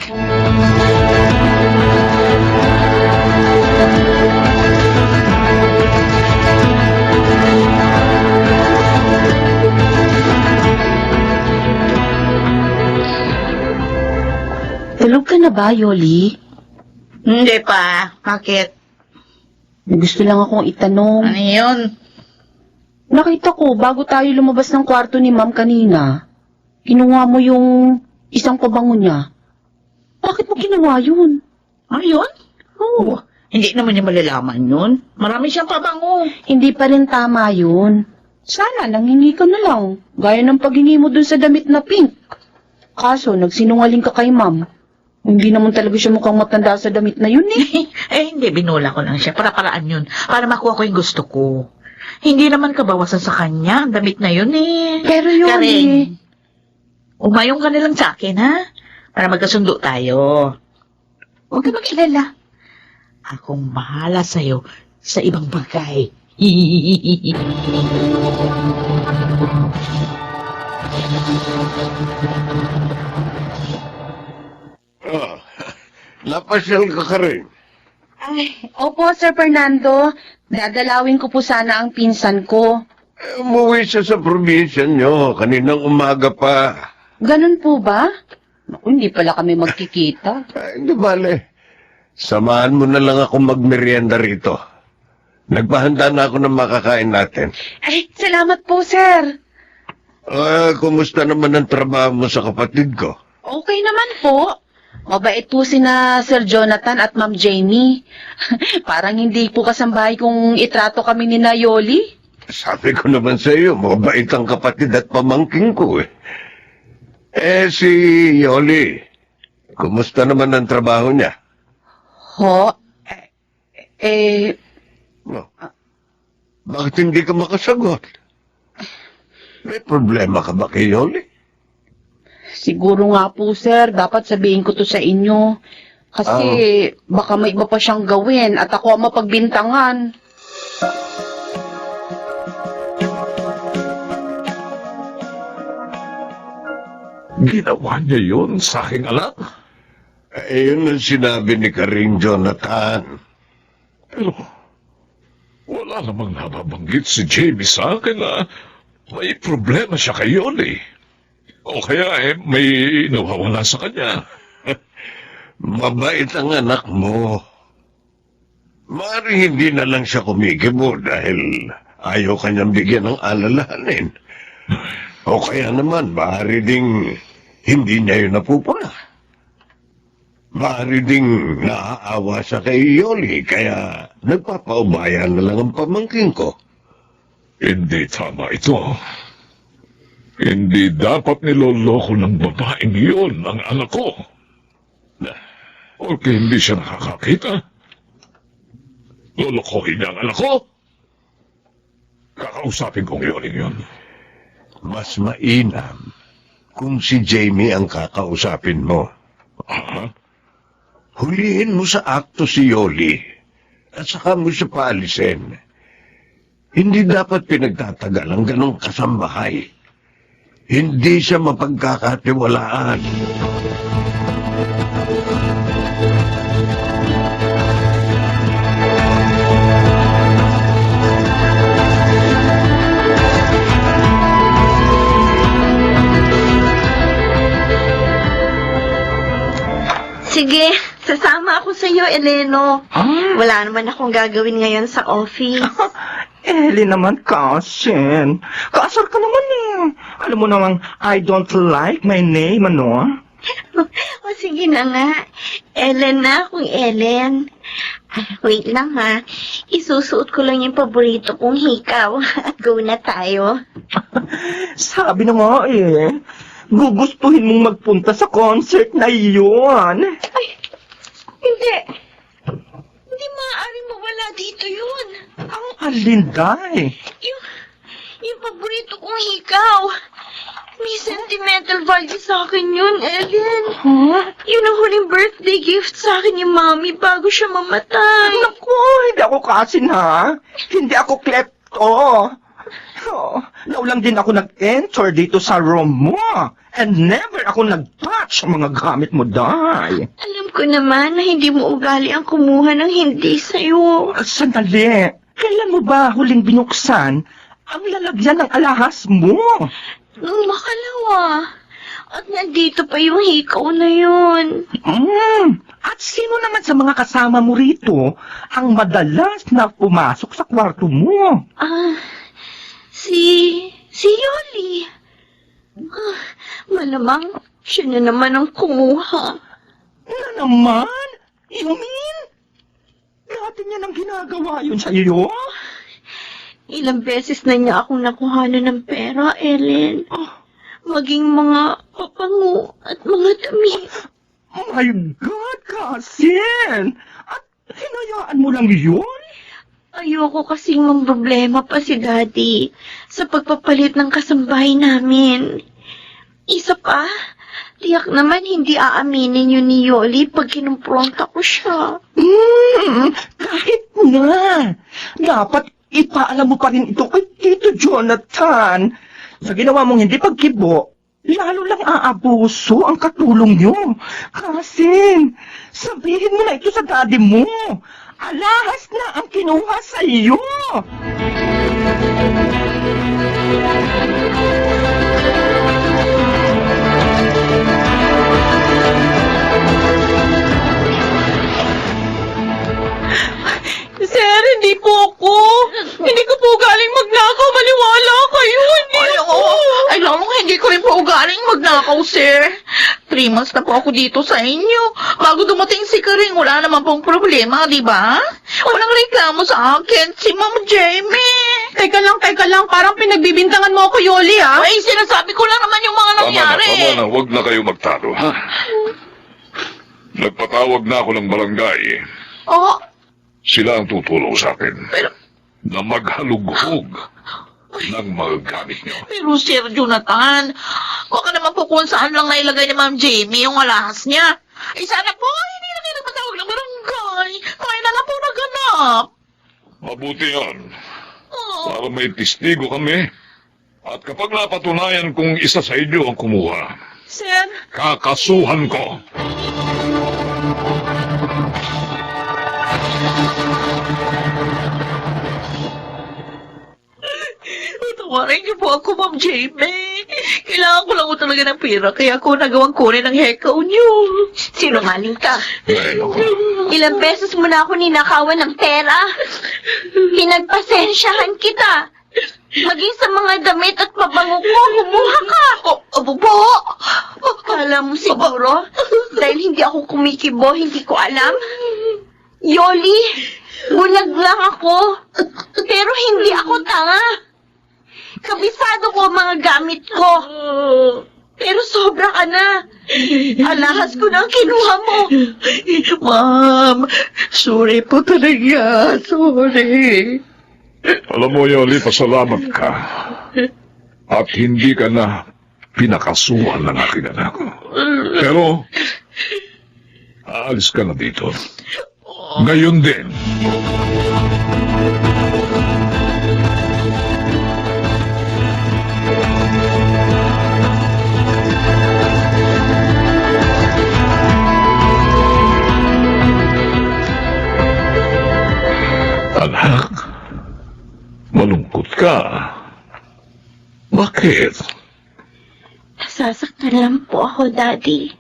Tulog ka na ba, Yoli? Hindi pa. Bakit? May gusto lang akong itanong. Ano yun? Nakita ko, bago tayo lumabas ng kwarto ni Ma'am kanina, kinuha mo yung isang pabango niya. Bakit mo ginawa yun? Ayun? Oo. Hindi naman niya malalaman yun. Marami siyang pabango. Hindi pa rin tama yun. Sana nanghingi ka na lang, gaya ng paghingi mo dun sa damit na pink. Kaso, nagsinungaling ka kay Ma'am. Hindi naman talaga siya mukhang matanda sa damit na yun eh. Hindi, binula ko lang siya. Para-paraan yun. Para makuha ko yung gusto ko. Hindi naman kabawasan sa kanya. Ang damit na yun eh. Pero yun Karing, eh. umayong ka na lang sa akin, ha? Para magkasundo tayo. Huwag ka mag-alala. Akong bahala sa'yo sa ibang bagay. Napasyal ka rin. Ay, opo, Sir Fernando. Dadalawin ko po sana ang pinsan ko. Umuwi siya sa probinsya nyo, kaninang umaga pa. Ganun po ba? Naku, hindi pala kami magkikita. Hindi bale. Samahan mo na lang ako magmerienda rito. Nagpahanda na ako ng makakain natin. Ay, salamat po, sir. Kumusta naman ang trabaho mo sa kapatid ko? Okay naman po. Mabait po sina Sir Jonathan at Ma'am Jamie. Parang hindi po kasambahay kung itrato kami ni na Yoli. Sabi ko naman sa iyo, mabait ang kapatid at pamangking ko eh. Si Yoli, kumusta naman ang trabaho niya? Ho? No. Bakit hindi ka makasagot? May problema ka ba kay Yoli? Siguro nga po, sir. Dapat sabihin ko to sa inyo. Kasi baka may iba pa siyang gawin at ako ang mapagbintangan. Ginawa niya yun sa aking anak. Yun ang sinabi ni Karing Jonathan. Pero wala namang nababanggit si Jamie sa akin na may problema siya kay Yoli. O kaya may nawawala sa kanya. Mabait ang anak mo. Maaari hindi na lang siya kumikibo dahil ayaw kanyang bigyan ng alalahanin. O kaya naman, maaari ding hindi niya yun napupuna. Maaari ding naaawa siya kay Yoli, kaya nagpapaubaya na lang ang pamangkin ko. Hindi tama ito. Hindi dapat niloloko ng babaeng yun ang anak ko. Okay, hindi siya nakakakita. Lolokohin niya ang anak ko. Kakausapin kong yun. Mas mainam kung si Jamie ang kakausapin mo. Hulihin mo sa akto si Yoli at saka mo siya paalisin. Hindi dapat pinagtatagal ang ganong kasambahay. Hindi siya mapagkakatiwalaan. Sige, sasama ako sa iyo, Eleno. Wala naman akong gagawin ngayon sa office. Eli naman, Cousin. Kaasar ka naman eh. Alam mo namang, I don't like my name, ano? O sige na nga. Ellen na akong Ellen. Wait lang ha. Isusuot ko lang yung paborito kong hikaw. At go na tayo. Sabi na nga eh. Gugustuhin mong magpunta sa concert na iyon. Ay, hindi. Hindi maaaring mawala dito yun. Ang alinday. Yung paborito kong hikaw. May sentimental value sa akin yun, Ellen. Huh? Yun ang huling birthday gift sa akin ni Mami bago siya mamatay. Naku, hindi ako kasin ha. Hindi ako klepto. Oh, naulang din ako nag-enter dito sa room mo. And never ako nag-touch sa mga gamit mo, Day. Alam ko naman na hindi mo ugali ang kumuha ng hindi sa'yo. Sandali. Kailan mo ba huling binuksan ang lalagyan ng alahas mo? Nung makalawa. At nandito pa yung hikaw na yun. At sino naman sa mga kasama mo rito ang madalas na pumasok sa kwarto mo? Si Yoli. Malamang siya na naman ang kumuha. Na naman? You mean? Dati niya nang ginagawa yun sa iyo? Ilang beses na niya akong nakuhanan ng pera, Ellen. Maging mga papango at mga damit. My God, Cousin! At hinayaan mo lang yun? Ayoko kasing mamroblema pa si Daddy sa pagpapalit ng kasambahay namin. Isa pa, tiyak naman hindi aaminin yun ni Yoli pag kinumpronta ko siya. Kahit na. Dapat ipaalam mo pa rin ito kay Tito Jonathan. Sa ginawa mong hindi pagkibo, lalo lang aabuso ang katulong niyo. Cousin, sabihin mo na ito sa daddy mo. Alahas na ang kinuha sa iyo. Sir, hindi po ako. Hindi ko po galing magnakaw. Maniwala kayo. Hindi ako. Alam mo, hindi ko rin po galing magnakaw, sir. 3 months na po ako dito sa inyo. Bago dumating si Karing, wala naman pong problema, di ba? Walang reklamo sa akin, si Ma'am Jamie. Teka lang, parang pinagbibintangan mo ako, Yoli, ha? Ay, sinasabi ko lang naman yung mga nangyari. Tama na, huwag na kayo magtalo, ha? Nagpatawag na ako ng barangay. Oh, Sila ang tutulong sa akin pero, na maghalughog ng mga gamit niyo. pero Sir Jonathan, huwag ka naman po kung saan lang nailagay ni Ma'am Jamie yung alahas niya. Eh, sana po, hindi na kayo nagpatawag ng barangay. Kaya na lang po naganap. Mabuti yan. Oh. Para may testigo kami. At kapag napatunayan kung isa sa inyo ang kumuha, Sir, kakasuhan ko. tawarin niyo po ako, Ma'am Jamie. Kailangan ko lang po talaga ng pera, kaya ako nagawang kunin ng hekaw niyo. Sinungaling ka. Ay, naku. Ilang beses mo na ako ninakawan ng pera. Pinagpasensyahan kita. Maging sa mga damit at pabango ko, kumuha ka. Abo po. Kala mo siguro, dahil hindi ako kumikibo, hindi ko alam. Yoli, bulag lang ako. Pero hindi ako tanga. Kabisado ko ang mga gamit ko. Pero sobra ka na. Alahas ko na ang kinuha mo. Ma'am, sorry po talaga. Sorry. Alam mo, Yoli, pasalamat ka. At hindi ka na pinakasuhan ng aking anak. Pero, aalis ka na dito. Ngayon din. Anak, malungkot ka. Bakit? Nasasaktan lang po ako, Daddy.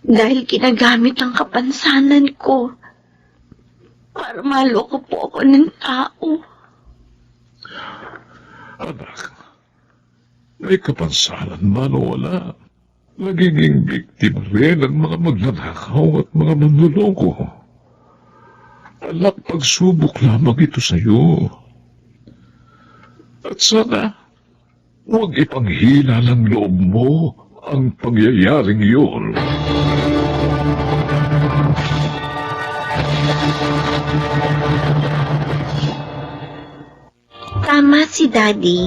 Dahil ginagamit ang kapansanan ko para maloko po ako ng tao. Anak, may kapansanan man o wala. Nagiging biktima rin ang mga magnanakaw at mga manluloko. Anak, pagsubok lamang ito sa'yo. At sana, huwag ipanghina ng loob mo ang pangyayaring yun. Tama si Daddy.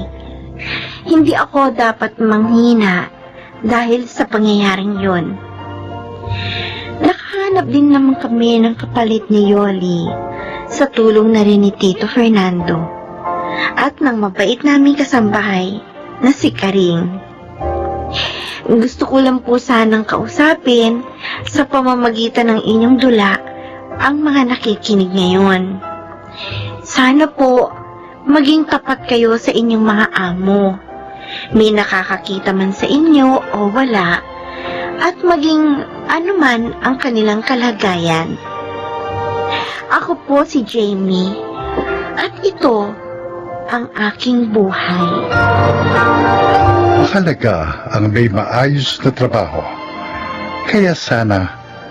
Hindi ako dapat manghina dahil sa pangyayaring yon. Nakahanap din naman kami ng kapalit ni Yoli sa tulong na rin ni Tito Fernando at ng mabait naming kasambahay na si Karing. Gusto ko lang po sanang kausapin sa pamamagitan ng inyong dula ang mga nakikinig ngayon. Sana po maging tapat kayo sa inyong mga amo. May nakakakita man sa inyo o wala, at maging anuman ang kanilang kalagayan. Ako po si Jamie, at ito ang aking buhay. Mahalaga ang may maayos na trabaho. Kaya sana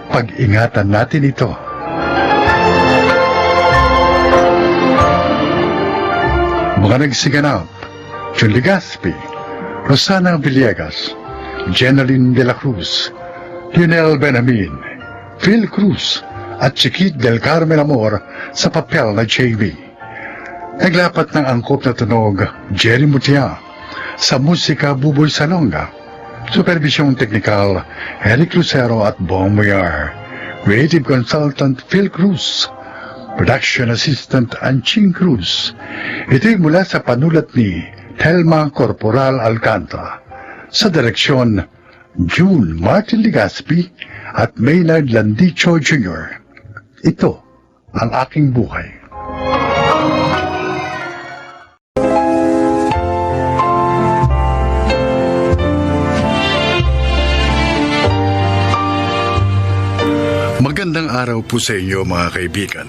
pag-ingatan natin ito. Mga nagsiganap, John Legaspi, Rosana Villegas, Jeneline de la Cruz, Lionel Benamin, Phil Cruz, at Chiquit del Carmen Amor sa papel na JB. Naglapat ng angkop na tunog, Jerry Mutia, sa musika Buboy Salonga, supervisyong teknikal, Eric Lucero at Bong Muyar, creative consultant Phil Cruz, production assistant Anching Cruz. Ito'y mula sa panulat ni Telma Corporal Alcantara, sa direksyon June Martin Legaspi at Maynard Landicho Jr. Ito ang aking buhay. Magandang araw po sa inyo mga kaibigan.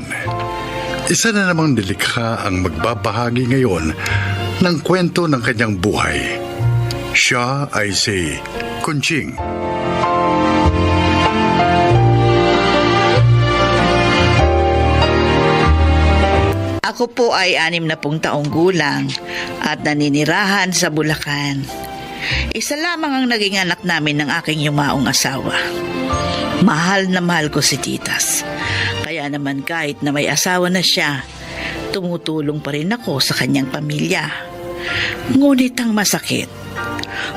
Isa na namang nilikha ang magbabahagi ngayon ng kwento ng kanyang buhay. Siya ay si Kunching. Ako po ay 60 taong gulang at naninirahan sa Bulacan. Isa lamang ang naging anak namin ng aking yumaong asawa. Mahal na mahal ko si Titas. Kaya naman kahit na may asawa na siya, tumutulong pa rin ako sa kanyang pamilya. Ngunit ang masakit,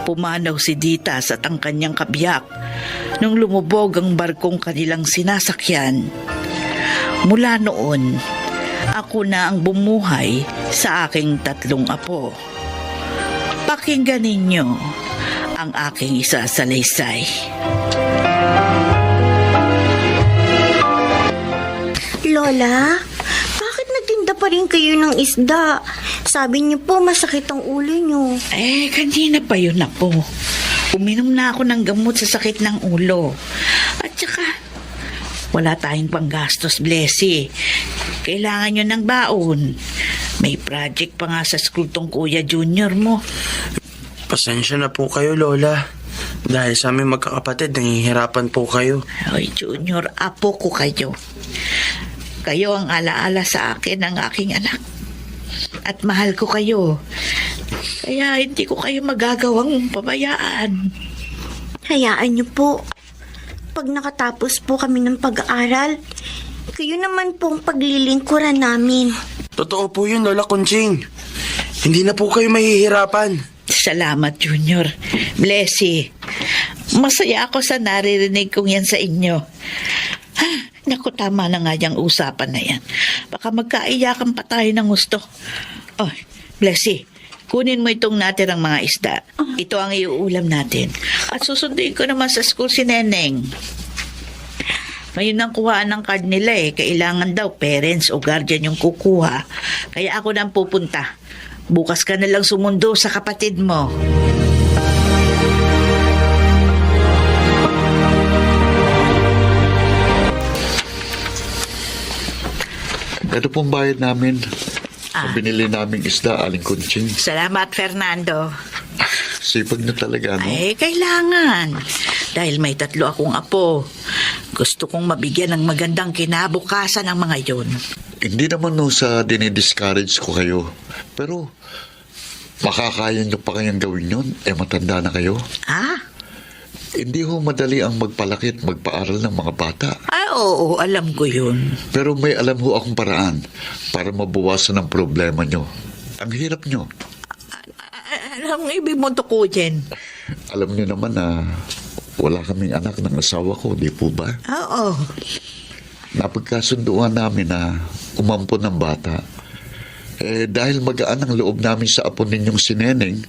pumanaw si Titas at ang kanyang kabiyak nung lumubog ang barkong kanilang sinasakyan. Mula noon, ako na ang bumuhay sa aking 3 apo. Pakinggan ninyo ang aking isasalaysay. Lola, bakit nagtinda pa rin kayo ng isda? Sabi niyo po masakit ang ulo niyo. Kanina pa yun na po. Uminom na ako ng gamot sa sakit ng ulo. At saka, wala tayong panggastos, Blessy. Kailangan nyo ng baon. May project pa nga sa school tong Kuya Junior mo. Pasensya na po kayo, Lola. Dahil sa aming magkakapatid, nangihirapan po kayo. Ay, Junior, apo ko kayo. Kayo ang alaala sa akin ng aking anak. At mahal ko kayo. Kaya hindi ko kayo magagawang pabayaan. Hayaan niyo po. Pag nakatapos po kami ng pag-aaral, kayo naman po ang paglilingkuran namin. Totoo po yun, Lola Kunching. Hindi na po kayo mahihirapan. Salamat, Junior. Blessy. Masaya ako sa naririnig kong yan sa inyo. Naku, tama na nga yung usapan na yan. Baka magkaiyakan pa tayo ng gusto. Oh, Blessy, kunin mo itong natirang mga isda. Ito ang iuulam natin. At susunduin ko naman sa school si Neneng. Ngayon ang kuhaan ng card nila Kailangan daw parents o guardian yung kukuha. Kaya ako nang pupunta. Bukas ka na lang sumundo sa kapatid mo. Ito pong bayad namin. Sa binili naming isda, Aling Kunching. Salamat, Fernando. Sipag na talaga, no? Kailangan. Dahil may 3 akong apo. Gusto kong mabigyan ng magandang kinabukasan ng mga yon. Hindi naman no sa dinidiscourage ko kayo. Pero, makakaya nyo pa kayang gawin yun? Matanda na kayo. Hindi ho madali ang magpalaki at magpaaral ng mga bata. Oo, alam ko yun. Pero may alam ho akong paraan para mabawasan ang problema nyo. Ang hirap nyo. Anong ibig mo tukuyin? Alam nyo naman na wala kaming anak ng asawa ko, di po ba? Oo. Napagkasunduan namin na umampon ng bata. Dahil magaan ang loob namin sa apo ninyong si Neneng,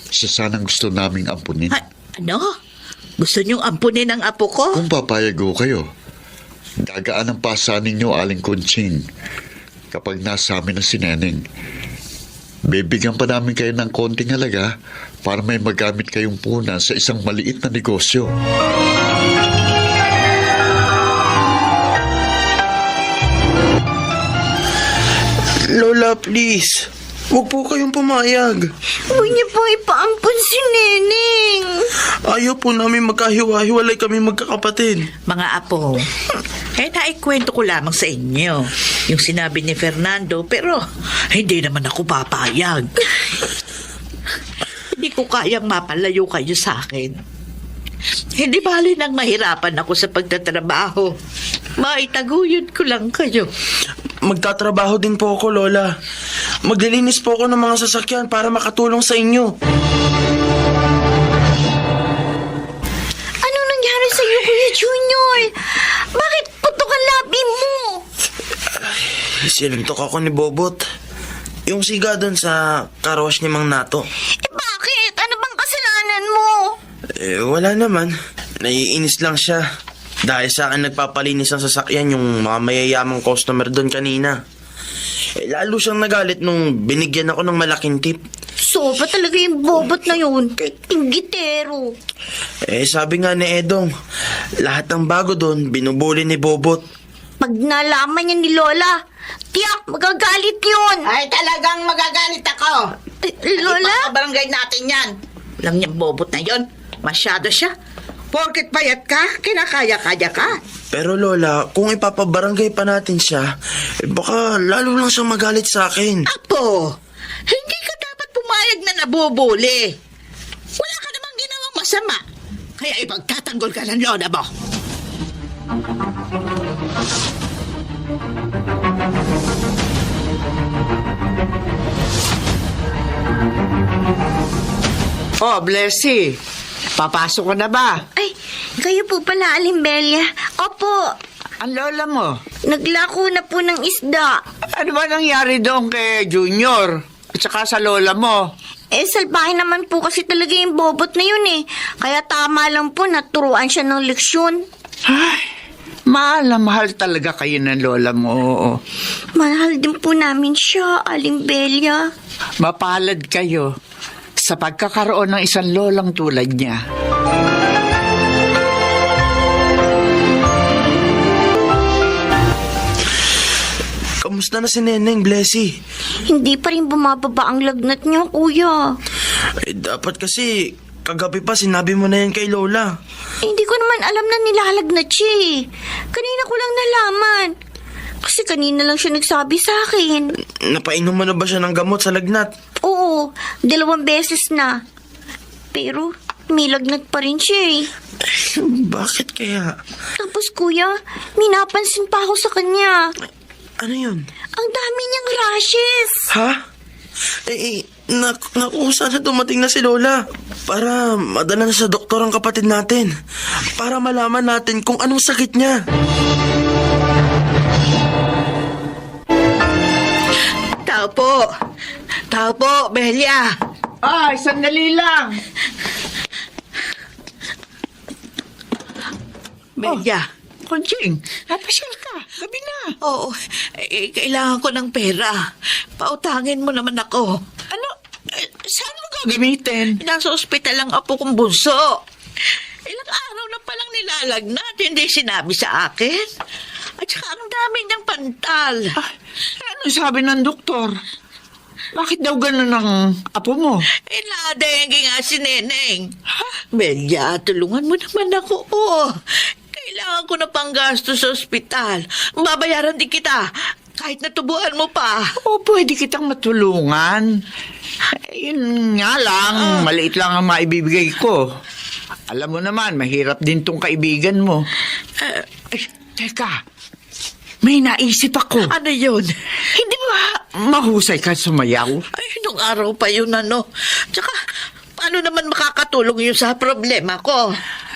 sanang gusto naming ampunin. Ano? Gusto niyong ampunin ang apo ko? Kung papayag ho kayo, gagaan ang pasa ninyo, Aling Kunching, kapag nasa amin na si Neneng. Bibigyan pa namin kayo ng konting halaga para may magamit kayong punan sa isang maliit na negosyo. Lola, please. Huwag po kayong pumayag. Huwag niyo po ipaampun si Neneng. Ayaw po namin magkahiwa-hiwalay kami magkakapatid. Mga apo, naikwento ko lamang sa inyo yung sinabi ni Fernando, pero hindi naman ako papayag. Hindi ko kayang mapalayo kayo sa akin. Hindi bali nang mahirapan ako sa pagtatrabaho. Maitaguyod ko lang kayo. Magtatrabaho din po ako, Lola. Maglilinis po ako ng mga sasakyan para makatulong sa inyo. Anong nangyari sa iyo, Kuya Junior? Bakit putok ang labi mo? Sinuntok ako ni Bobot. Yung siga doon sa carwash ni Mang Nato. Bakit? Ano bang kasalanan mo? Wala naman. Naiinis lang siya. Dahil sa akin nagpapalinis ang sasakyan yung mga mayayamang customer doon kanina. Lalo siyang nagalit nung binigyan ako ng malaking tip. Sopa talaga yung Bobot na yun. Inggitero. Sabi nga ni Edong, lahat ng bago doon binubuli ni Bobot. Pag nalaman niya ni Lola, tiyak, magagalit yun. Ay, talagang magagalit ako. Lola? Barangay natin yan. Lang niyang bobot na yon. Masyado siya. Porket payat ka, kinakaya-kaya ka. Pero Lola, kung ipapabarangay pa natin siya, baka lalo lang siyang magalit sa akin. Apo, hindi ka dapat pumayag na nabubuli. Wala ka namang ginawang masama. Kaya ipagtatanggol ka ng lola mo. Oh, Blessy. Papasok ka na ba? Ay, kayo po pala, Alimbelia. Opo, Ang lola mo. naglako na po ng isda. Ano ba nangyari doon kay Junior? At saka sa lola mo? Salbahe naman po kasi talaga yung bobot na yun eh. Kaya tama lang po, naturuan siya ng leksyon. Ay, mahal na mahal talaga kayo ng lola mo. Mahal din po namin siya, Alimbelia. Mapalad kayo sa pagkakaroon ng isang lolang tulad niya. Kamusta na si Neneng, Blessy? Hindi pa rin bumababa ang lagnat niya, kuya. Dapat kasi kagabi pa sinabi mo na yan kay Lola. Hindi ko naman alam na nilalagnat siya eh. Kanina ko lang nalaman. Kasi kanina lang siya nagsabi sa akin. Napainom mo na ba siya ng gamot sa lagnat? Oo, 2 beses na. Pero may lagnat pa rin siya eh. Bakit kaya? Tapos kuya, may napansin pa ako sa kanya. Ano yun? Ang dami niyang rashes. Ha? Naku, sana dumating na si Lola. Para madala na sa doktor ang kapatid natin. Para malaman natin kung anong sakit niya. Tao po. Tao po, Belia. Ay, sandali lang. Belia. Konching, napasyal ka. Gabi na. Oo, kailangan ko ng pera. Pautangin mo naman ako. Ano? Saan mo gagamitin? Nasa ospital ang apo kong bunso. Ilang araw na palang nilalagnat, hindi sinabi sa akin. At saka ang dami niyang pantal. Ano sabi ng doktor? Bakit daw ganun ang apo mo? Dengue nga si Neneng. Belia, tulungan mo naman ako. Kailangan ko na panggasto sa ospital. Babayaran din kita. Kahit natubuhan mo pa. O, pwede kitang matulungan. Yun nga lang, maliit lang ang maibibigay ko. Alam mo naman, mahirap din tong kaibigan mo. Teka, may naisip ako. Ano yun? Hindi ba mahusay ka sumayaw? Ay, nung araw pa yun Tsaka, paano naman makakatulong yun sa problema ko?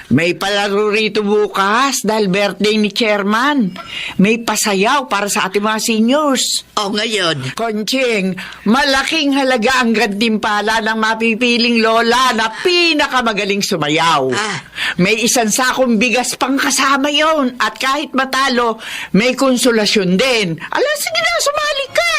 May palaro rito bukas dahil birthday ni Chairman. May pasayaw para sa ating mga seniors. O ngayon? Konching, malaking halaga ang gantimpala ng mapipiling lola na pinakamagaling sumayaw. May isang sakong bigas pang kasama yon at kahit matalo, may konsolasyon din. Ala, sige na, sumali ka!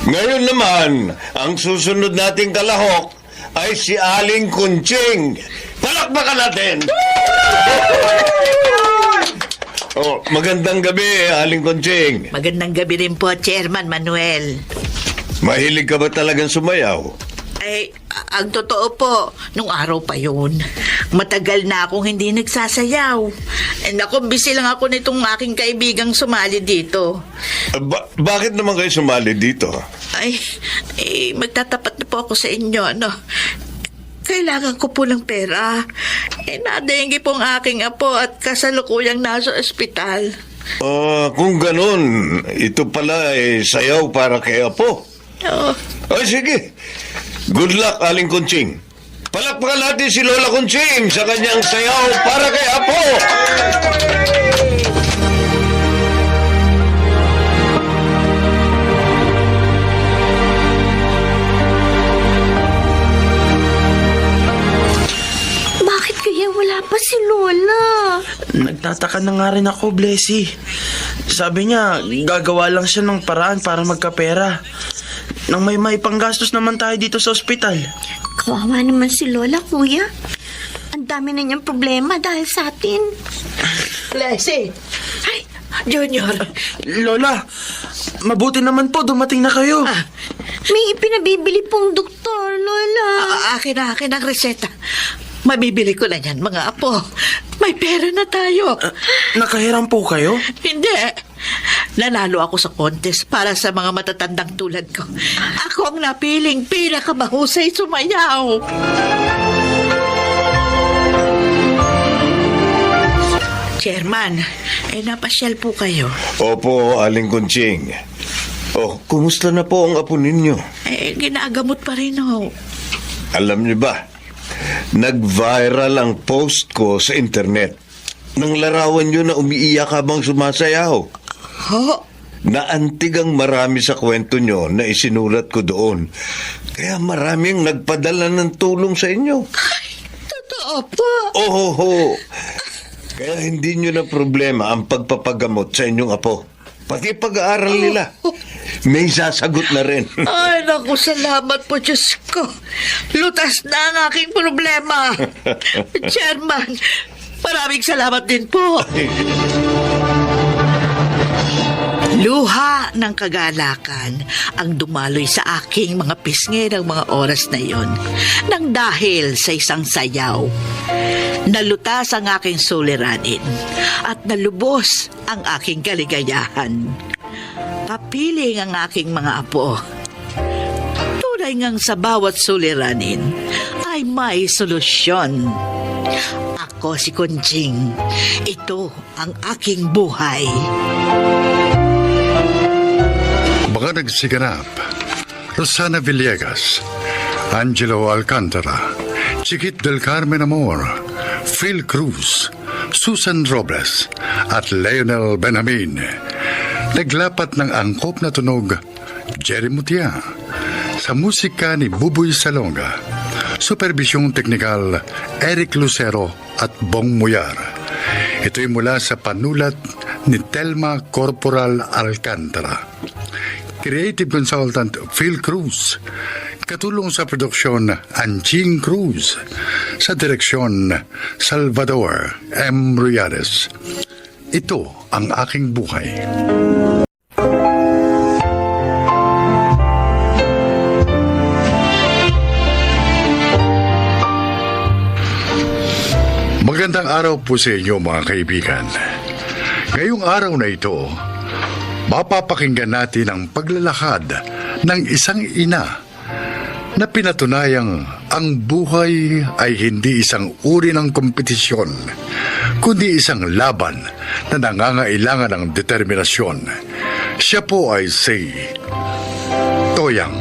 Ngayon naman, ang susunod nating kalahok ay si Aling Kunching. Palakpakan natin! Oh, magandang gabi, Aling Kunching. Magandang gabi rin po, Chairman Manuel. Mahilig ka ba talagang sumayaw? Ay, ang totoo po, nung araw pa yun, matagal na akong hindi nagsasayaw. Naku, busy lang ako nitong aking kaibigang sumali dito. Bakit naman kayo sumali dito? Ay, magtatapat na po ako sa inyo, Kailangan ko po ng pera. Nadengge po ang aking apo at kasalukuyang nasa ospital. Kung ganun, ito pala ay sayaw para kay Apo. Oo. Ay, sige. Good luck, Aling Kunching. Palakpakan natin si Lola Kunching sa kanyang sayaw para kay Apo. Bakit kaya wala pa si Lola? Nagtataka na nga rin ako, Blessy. Sabi niya, gagawa lang siya ng paraan para magkapera. Nang may panggastos naman tayo dito sa ospital. Kawawa naman si Lola, kuya. Ang dami na niyang problema dahil sa atin. Blessy! Ay, Junior. Lola, mabuti naman po dumating na kayo. May ipinabibili pong doktor, Lola. Akin ang reseta. Mabibili ko na yan, mga apo. May pera na tayo. Nakahiram po kayo? Hindi. Nanalo ako sa contest para sa mga matatandang tulad ko. Ako ang napiling pinakamahusay sumayaw. Chairman, napasyal po kayo. Opo, Aling Kunching. Oh, kumusta na po ang apo ninyo? Ginagamot pa rin ho. Alam niyo ba, nag-viral ang post ko sa internet. Nang larawan niyo na umiiyak habang sumasayaw. Ho? Naantig ang marami sa kwento niyo na isinulat ko doon. Kaya maraming nagpadala ng tulong sa inyo. Totoo po. Oho. Kaya hindi niyo na problema ang pagpapagamot sa inyong apo. Pati pag-aaral nila. May sasagot na rin. Ay, naku, salamat po, Diyos ko. Lutas na ang aking problema. Chairman, maraming salamat din po. Luha ng kagalakan ang dumaloy sa aking mga pisngi ng mga oras na iyon. Nang dahil sa isang sayaw, nalutas ang aking suliranin at nalubos ang aking kaligayahan. Kapiling ang aking mga apo. Tunay ngang sa bawat suliranin ay may solusyon. Ako si Kunching. Ito ang aking buhay. Mga nagsiganap, Rosana Villegas, Angelo Alcantara, Chiquit del Carmen Amor, Phil Cruz, Susan Robles, at Leonel Benjamin. Naglapat ng angkop na tunog, Jerry Mutia. Sa musika ni Buboy Salonga, supervisyong teknikal, Eric Lucero at Bong Muyar. Ito'y mula sa panulat ni Telma Corporal Alcantara. Creative Consultant Phil Cruz. Katulong sa produksyon Anching Cruz. Sa direksyon Salvador M. Riales. Ito ang aking buhay. Magandang araw po sa inyo mga kaibigan. Ngayong araw na ito, mapapakinggan natin ang paglalakad ng isang ina na pinatunayang ang buhay ay hindi isang uri ng kompetisyon, kundi isang laban na nangangailangan ng determinasyon. Siya po ay si Toyang.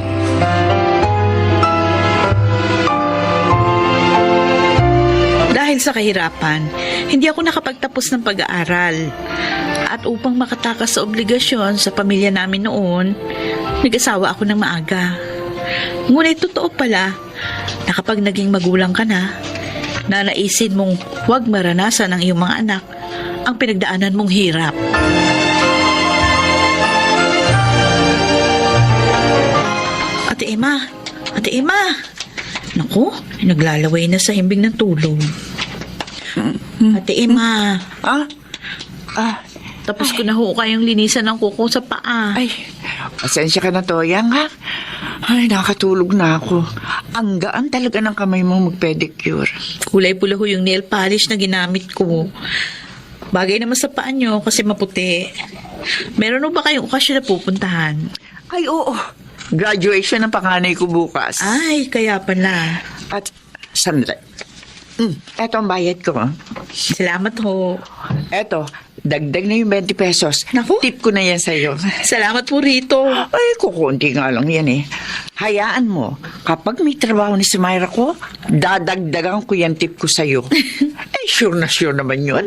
Dahil sa kahirapan, hindi ako nakapagtapos ng pag-aaral. At upang makatakas sa obligasyon sa pamilya namin noon, nag-asawa ako ng maaga. Ngunit totoo pala na kapag naging magulang ka na, nanaisin mong huwag maranasan ng iyong mga anak ang pinagdaanan mong hirap. Ate Emma! Naku, naglalaway na sa himbing ng tulog. Ate Emma! Tapos ko na ho kayong linisan ng kuko sa paa. Ay, pasensya ka na, Toyang, ha? Ay, nakatulog na ako. Ang gaan talaga ng kamay mo mag-pedicure. Kulay pula ho yung nail polish na ginamit ko. Bagay naman sa paa nyo kasi maputi. Meron ho ba kayong okasyon na pupuntahan? Ay, oo. Graduation ng panganay ko bukas. Ay, kaya pala. At, sandali. Eto ang bayad ko, ha? Salamat ho. Eto, dagdag na yung 20 pesos. Naku. Tip ko na yan sa'yo. Salamat po rito. Ay, kukunti nga lang yan, eh. Hayaan mo, kapag may trabaho ni si Myra ko, dadagdagan ko yan tip ko sa'yo. Sure na sure naman yun.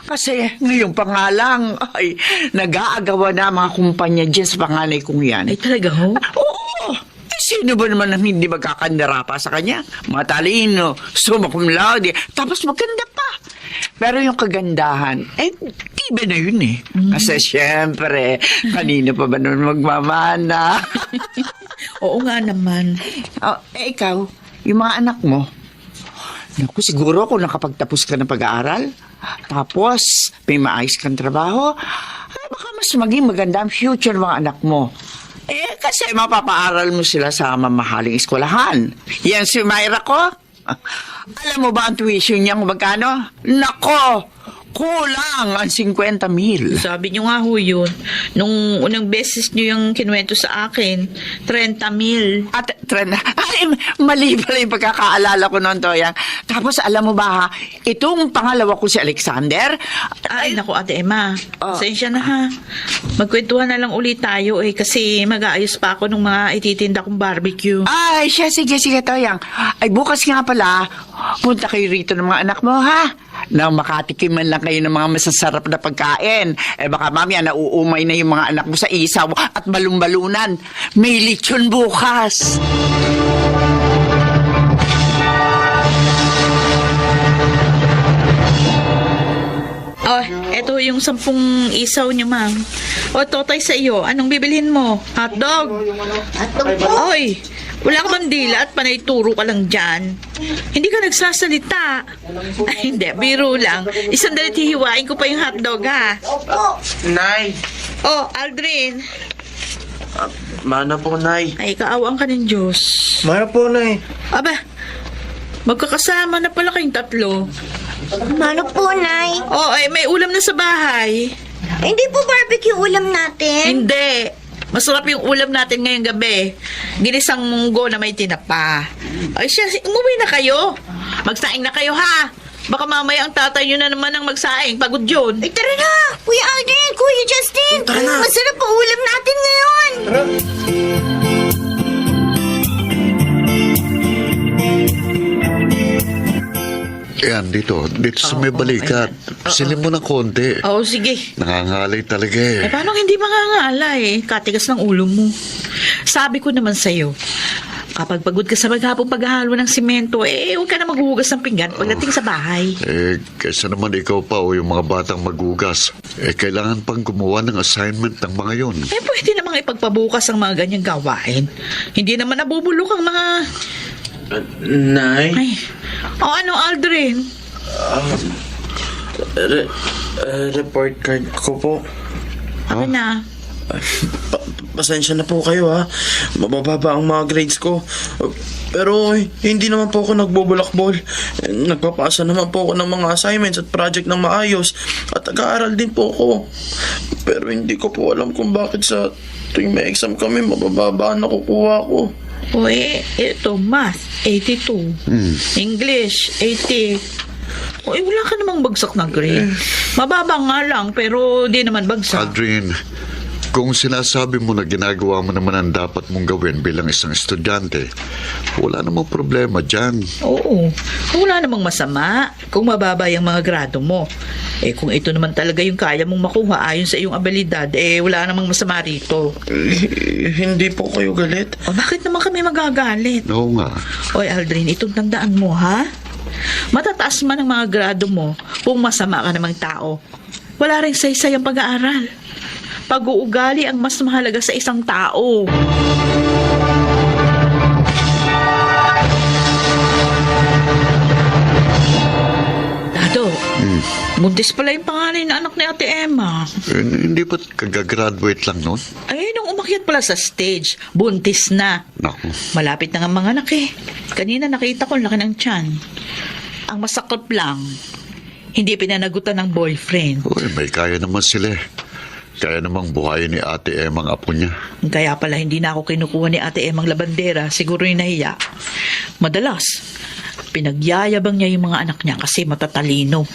Kasi ngayon pa nga lang, ay, nag-aagawa na mga kumpanya dyan sa panganay kong yan. Ay, talaga ho? Oo! Sino ba naman ang hindi magkakandara pa sa kanya? Matalino, summa cum laude, tapos maganda pa. Pero yung kagandahan, iba na yun eh. Kasi syempre, kanino pa ba nun magmamana? Oo nga naman. Ikaw, yung mga anak mo, naku, siguro kung nakapagtapos ka ng pag-aaral, tapos may maayos kang trabaho, baka mas maging maganda ang future ng mga anak mo. Kasi mapapaaral mo sila sa mamahaling eskwelahan. Yan si Myra ko. Alam mo ba ang tuition niya kung magkano? Nako! Kulang ang 50,000. Sabi niyo nga ho yun. Nung unang beses niyo yung kinuwento sa akin, 30,000. At trend, ay, mali pala yung pagkakaalala ko noon, Toyang. Tapos alam mo ba ha, itong pangalawa ko si Alexander, Ay, naku, Ate Emma. Pasensya na ha. Magkwentuhan na lang ulit tayo kasi mag-aayos pa ako ng mga ititinda kong barbecue. ay, sige, Toyang. Ay, bukas nga pala, punta kayo rito ng mga anak mo, ha? Nang makatikim man lang kayo ng mga masasarap na pagkain. Baka mamaya nauumay na yung mga anak mo sa isaw at balumbalunan. May lechon bukas. Oh, eto yung 10 isaw niyo, ma'am. O, Totoy sa iyo, anong bibilhin mo? Hotdog? Hotdog po. Oy, wala ka bang dila at panay turo ka lang dyan? Hindi ka nagsasalita. Ay, hindi, biro lang. Isang dalit hihiwain ko pa yung hotdog, ha? Opo. Nay, Oh, Aldrin. mana po, Nay. Ay, kaawang ka ng Diyos. Mana po, Nay. Aba, magkakasama na pala kayong tatlo. Mano po, Nay? Oh, ay, may ulam na sa bahay. Hindi po barbecue ulam natin. Hindi. Masarap yung ulam natin ngayong gabi. Ginisang munggo na may tinapa. Ay siya, umuwi na kayo. Magsaing na kayo, ha? Baka mamaya ang tatay nyo na naman ang magsaing. Pagod yun. Ay, tara na! Kuya Alden, Kuya Justin! Tara na. Masarap po ulam natin ngayon! Yan, dito sa may balikat. Silin mo ng konti. Oo, sige. Nangangalay talaga eh. Paano hindi mangangala Katigas ng ulo mo. Sabi ko naman sa'yo, kapag pagod ka sa maghapong paghahalo ng simento, huwag ka na maghuhugas ng pinggan pagdating sa bahay. Kaysa naman ikaw pa o yung mga batang magugas. Kailangan pang gumawa ng assignment ng mga yon. Pwede namang ipagpabukas ang mga ganyang gawain. Hindi naman nabubulok ang mga... Nay? Ay, ano, Aldrin? Report card ko po. Ako na. Pasensya na po kayo, ha. Mabababa ang mga grades ko. Pero hindi naman po ako nagbubulakbol. Nagpapasa naman po ako ng mga assignments at project ng maayos. At nag-aaral din po ako. Pero hindi ko po alam kung bakit sa tuwing may exam kami, mabababa ang nakukuha ko. Ito, math, 82. English, 80. Wala ka namang bagsak na grade. Mababa nga lang, pero di naman bagsak. Aldrin, kung sinasabi mo na ginagawa mo naman ang dapat mong gawin bilang isang estudyante, wala namang problema dyan. Oo, wala namang masama kung mababa yung mga grado mo. Kung ito naman talaga yung kaya mong makuha ayon sa iyong abilidad, wala namang masama rito. Hindi po kayo galit. Bakit naman kami magagalit? Oo nga. Oy, Aldrin, itong tandaan mo, ha? Matataas man ang mga grado mo kung masama ka namang tao. Wala rin saysay ang pag-aaral. Pag-uugali ang mas mahalaga sa isang tao. Dado, buntis pala yung panganay na anak ni Ate Emma. Hindi ba't kagagraduate lang nun? Nung umakyat pala sa stage, buntis na. Naku. Malapit na nga mga anak Kanina nakita ko laki ng tiyan. Ang masakot lang, hindi pinanagutan ng boyfriend. May kaya naman sila eh. Kaya namang buhayin ni Ate Emang apo niya. Kaya pala hindi na ako kinukuha ni Ate Emang labandera, siguro yung nahiya. Madalas, pinagyayabang niya yung mga anak niya kasi matatalino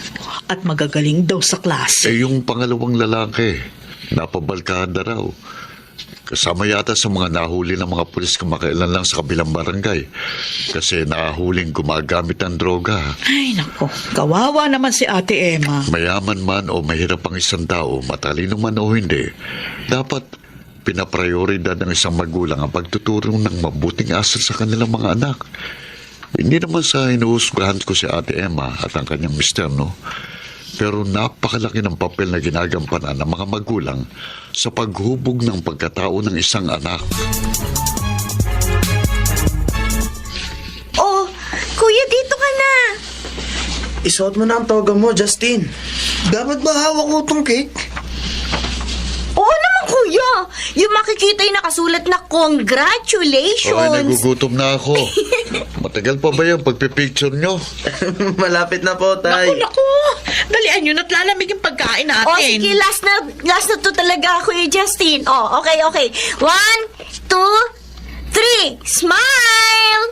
at magagaling daw sa klase. Yung pangalawang lalaki, napabalkada raw. Kasama yata sa mga nahuli ng mga pulis kamakailan lang sa kabilang barangay. Kasi nahuling gumagamit ng droga. Ay, nako. Kawawa naman si Ate Emma. Mayaman man o mahirap ang isang tao, matalino man o hindi, dapat pinaprioridad ng isang magulang ang pagtuturo ng mabuting asal sa kanilang mga anak. Hindi naman sa hinuhusgahan ko si Ate Emma at ang kanyang mister, no? Pero napakalaki ng papel na ginagampanan ng mga magulang sa paghubog ng pagkatao ng isang anak. Oh, Kuya, dito ka na. isuot mo na ang toga mo, Justin. Dapat ba hawak ko tong cake? Oo naman, kuya. Yung makikita yung nakasulat na congratulations. Ay, nagugutom na ako. Matagal pa ba yung pagpipicture nyo? Malapit na po, Tay. Naku, dalian nyo na't lalamig yung pagkain natin. O sige, last na to talaga, Kuya Justin. O, okay. 1, 2, 3. Smile!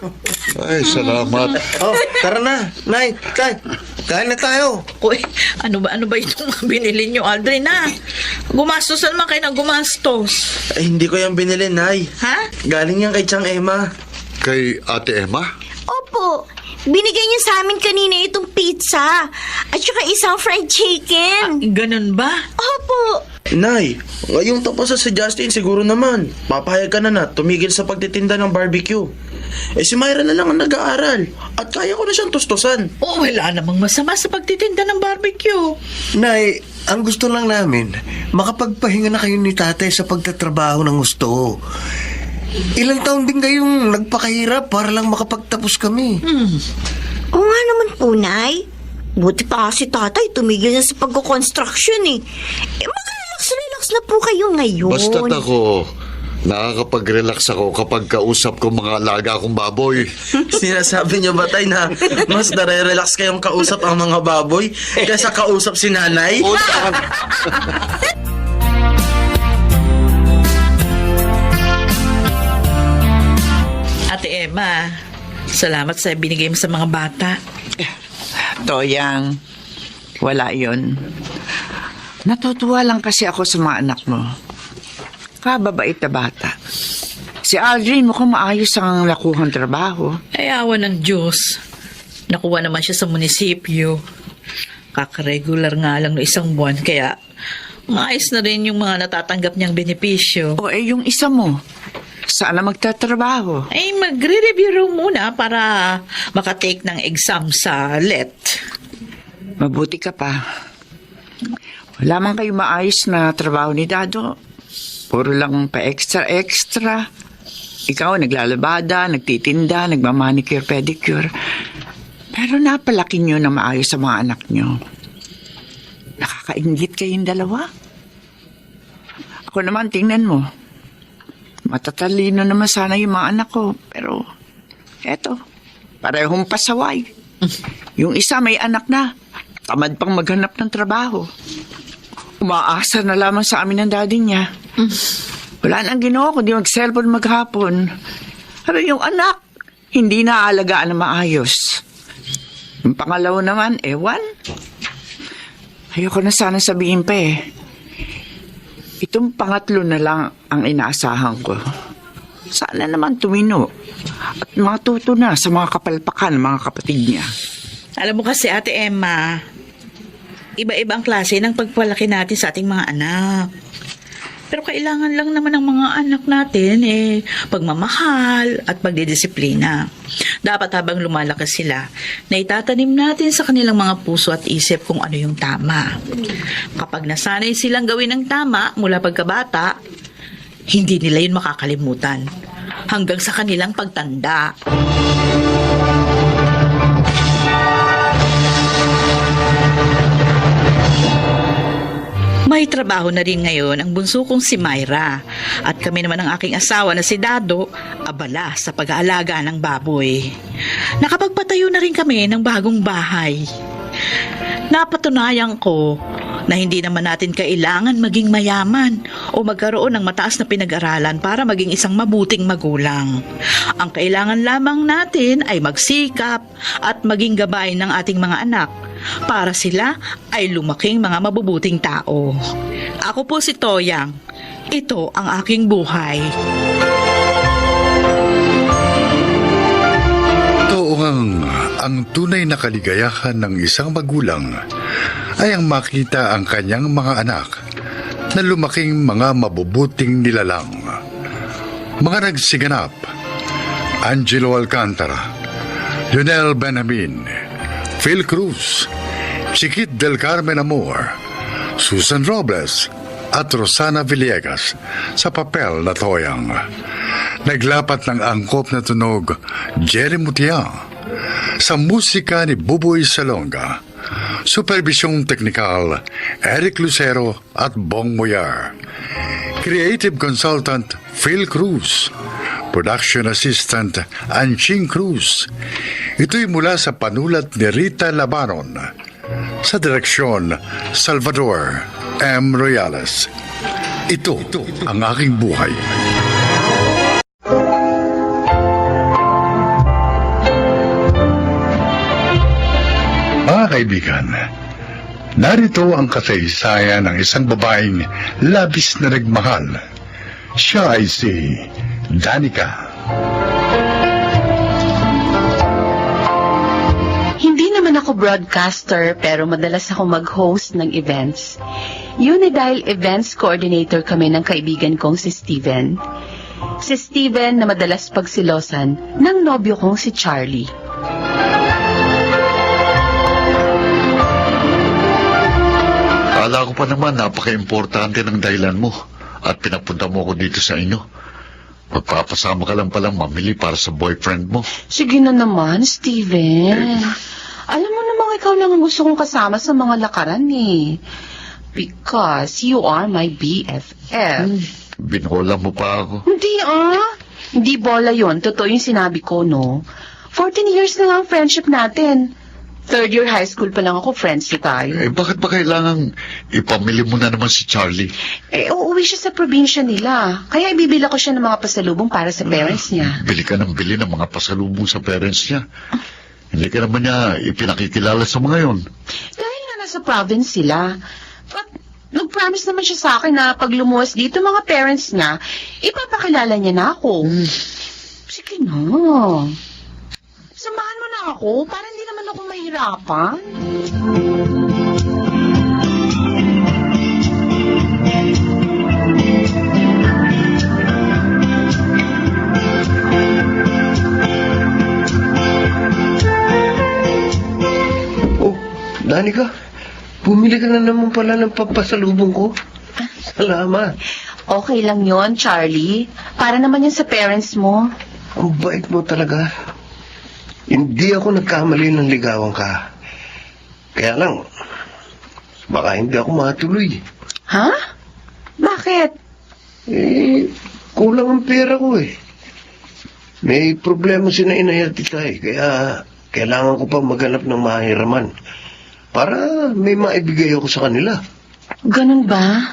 Ay, salamat. Oh, tara na. Nay, Tay, kain na tayo. Uy, ano ba itong mga binili nyo, Aldrin, ha? Gumastos naman kayo ng gumastos. Ay, hindi ko yan binili, Nay. Ha? Galing yan kay Chang Emma. Kay Ate Emma? Opo, binigay niya sa amin kanina itong pizza at saka isang fried chicken. Ganun ba? Opo. Nay, ngayong tapos sa Justin, siguro naman. Papayag ka na tumigil sa pagtitinda ng barbecue. Eh si Myra na lang ang nag-aaral at kaya ko na siyang tustusan. Oh, wala namang masama sa pagtitinda ng barbecue. Nay, ang gusto lang namin, makapagpahinga na kayo ni tatay sa pagtatrabaho ng gusto. Ilang taon din kayong nagpakahirap para lang makapagtapos kami. Oo nga naman po, Nay. Buti pa kasi tatay tumigil na sa pagko-construction eh. Mag-relax na po kayo ngayon. Basta't ako, nakakapag-relax ako kapag kausap ko mga alaga kong baboy. Sinasabi niyo ba, Tay, na mas nare-relax kayong kausap ang mga baboy kaysa kausap si nanay? Ate Emma, salamat sa binigay mo sa mga bata. Toyang, wala yon. Natutuwa lang kasi ako sa mga anak mo. Kababait na bata. Si Aldrin mukhang maayos ang nakuhang trabaho. Ay, awa ng Diyos. Nakuha naman siya sa munisipyo. Kakaregular nga lang no isang buwan, kaya maayos na rin yung mga natatanggap niyang benepisyo. O yung isa mo, saan na magtatrabaho? Ay, magre-review raw muna para makatake ng exam sa LET. Mabuti ka pa. Wala man kayo maayos na trabaho ni Dado. Puro lang pa-extra. Ikaw, naglalabada, nagtitinda, nagmamanicure, pedicure. Pero napalaki nyo na maayos sa mga anak nyo. Nakakaingit kayong dalawa. Ako naman, tingnan mo. Matatalino naman sana yung mga anak ko. Pero, eto, parehong pasaway. Yung isa may anak na. Tamad pang maghanap ng trabaho. Umaasa na lamang sa amin ng daddy niya. Wala nang ginawa kundi mag-cellphone maghapon. Pero yung anak, hindi naaalagaan na maayos. Yung pangalawa naman, ewan. Ayoko na sana sabihin pa eh. Itong pangatlo na lang ang inaasahan ko. Sana naman tumino at matuto na sa mga kapalpakan ng mga kapatid niya. Alam mo kasi, Ate Emma, iba-iba ang klase ng pagpalaki natin sa ating mga anak. Pero kailangan lang naman ng mga anak natin pagmamahal at pagdidisiplina. Dapat habang lumalakas sila, na itatanim natin sa kanilang mga puso at isip kung ano yung tama. Kapag nasanay silang gawin ang tama mula pagkabata, hindi nila yun makakalimutan hanggang sa kanilang pagtanda. May trabaho na rin ngayon ang bunso kong si Myra at kami naman ang aking asawa na si Dado abala sa pag-aalaga ng baboy. Nakapagpatayo na rin kami ng bagong bahay. Napatunayan ko na hindi naman natin kailangan maging mayaman o magkaroon ng mataas na pinag-aralan para maging isang mabuting magulang. Ang kailangan lamang natin ay magsikap at maging gabay ng ating mga anak para sila ay lumaking mga mabubuting tao. Ako po si Toyang. Ito ang aking buhay. Toong ang tunay na kaligayahan ng isang magulang ay ang makita ang kanyang mga anak na lumaking mga mabubuting nilalang. Mga nagsiganap: Angelo Alcantara, Lionel Benjamin, Phil Cruz, Chiquit del Carmen Amor, Susan Robles at Rosana Villegas sa papel na Toyang. Naglapat ng angkop na tunog Jerry Mutiang, Sa musika ni Buboy Salonga, supervisyong teknikal Eric Lucero at Bong Moyar, creative consultant Phil Cruz, production assistant Anching Cruz. Ito'y mula sa panulat ni Rita Labaron, sa direksyon Salvador M. Royales. Ito ang aking buhay. Mga kaibigan, narito ang kasaysayan ng isang babaeng labis na nagmahal. Siya ay si Danica. Hindi naman ako broadcaster pero madalas ako mag-host ng events. Yun ay dahil events coordinator kami ng kaibigan kong si Steven. Si Steven na madalas pagsilosan ng nobyo kong si Charlie. Akala ko pa naman napaka-importante ng dahilan mo at pinapunta mo ako dito sa inyo. Magpapasama ka lang palang mamili para sa boyfriend mo. Sige na naman, Steven. Alam mo namang ikaw lang ang gusto kong kasama sa mga lakaran eh. Because you are my BFF. Binola mo pa ako. Hindi Hindi bola yon. Totoo yung sinabi ko, no? 14 years na nga ang friendship natin. Third year high school pa lang ako, friends na tayo. Bakit ba kailangan ipamili mo na naman si Charlie? Uuwi siya sa probinsya nila. Kaya ibibila ko siya ng mga pasalubong para sa parents niya. Bili ka ng bili ng mga pasalubong sa parents niya. Hindi ka naman niya ipinakikilala sa mga yon. Dahil nga nasa province sila. But nag-promise naman siya sa akin na pag lumuwas dito mga parents niya, ipapakilala niya na ako. Sige na. Samahan mo na ako para hindi naman ako mahirapan. Oh, Danica, bumili ka na naman pala ng pampasalubong ko. Salamat. Okay lang yon, Charlie. Para naman yan sa parents mo. Ang bait mo talaga. Hindi ako nagkamali ng ligawan ka. Kaya lang, baka hindi ako matuloy. Ha? Bakit? Kulang ang pera ko eh. May problema si na Inay at Tita eh. Kaya kailangan ko pa maghanap ng mahiraman para may maibigay ako sa kanila. Ganun ba?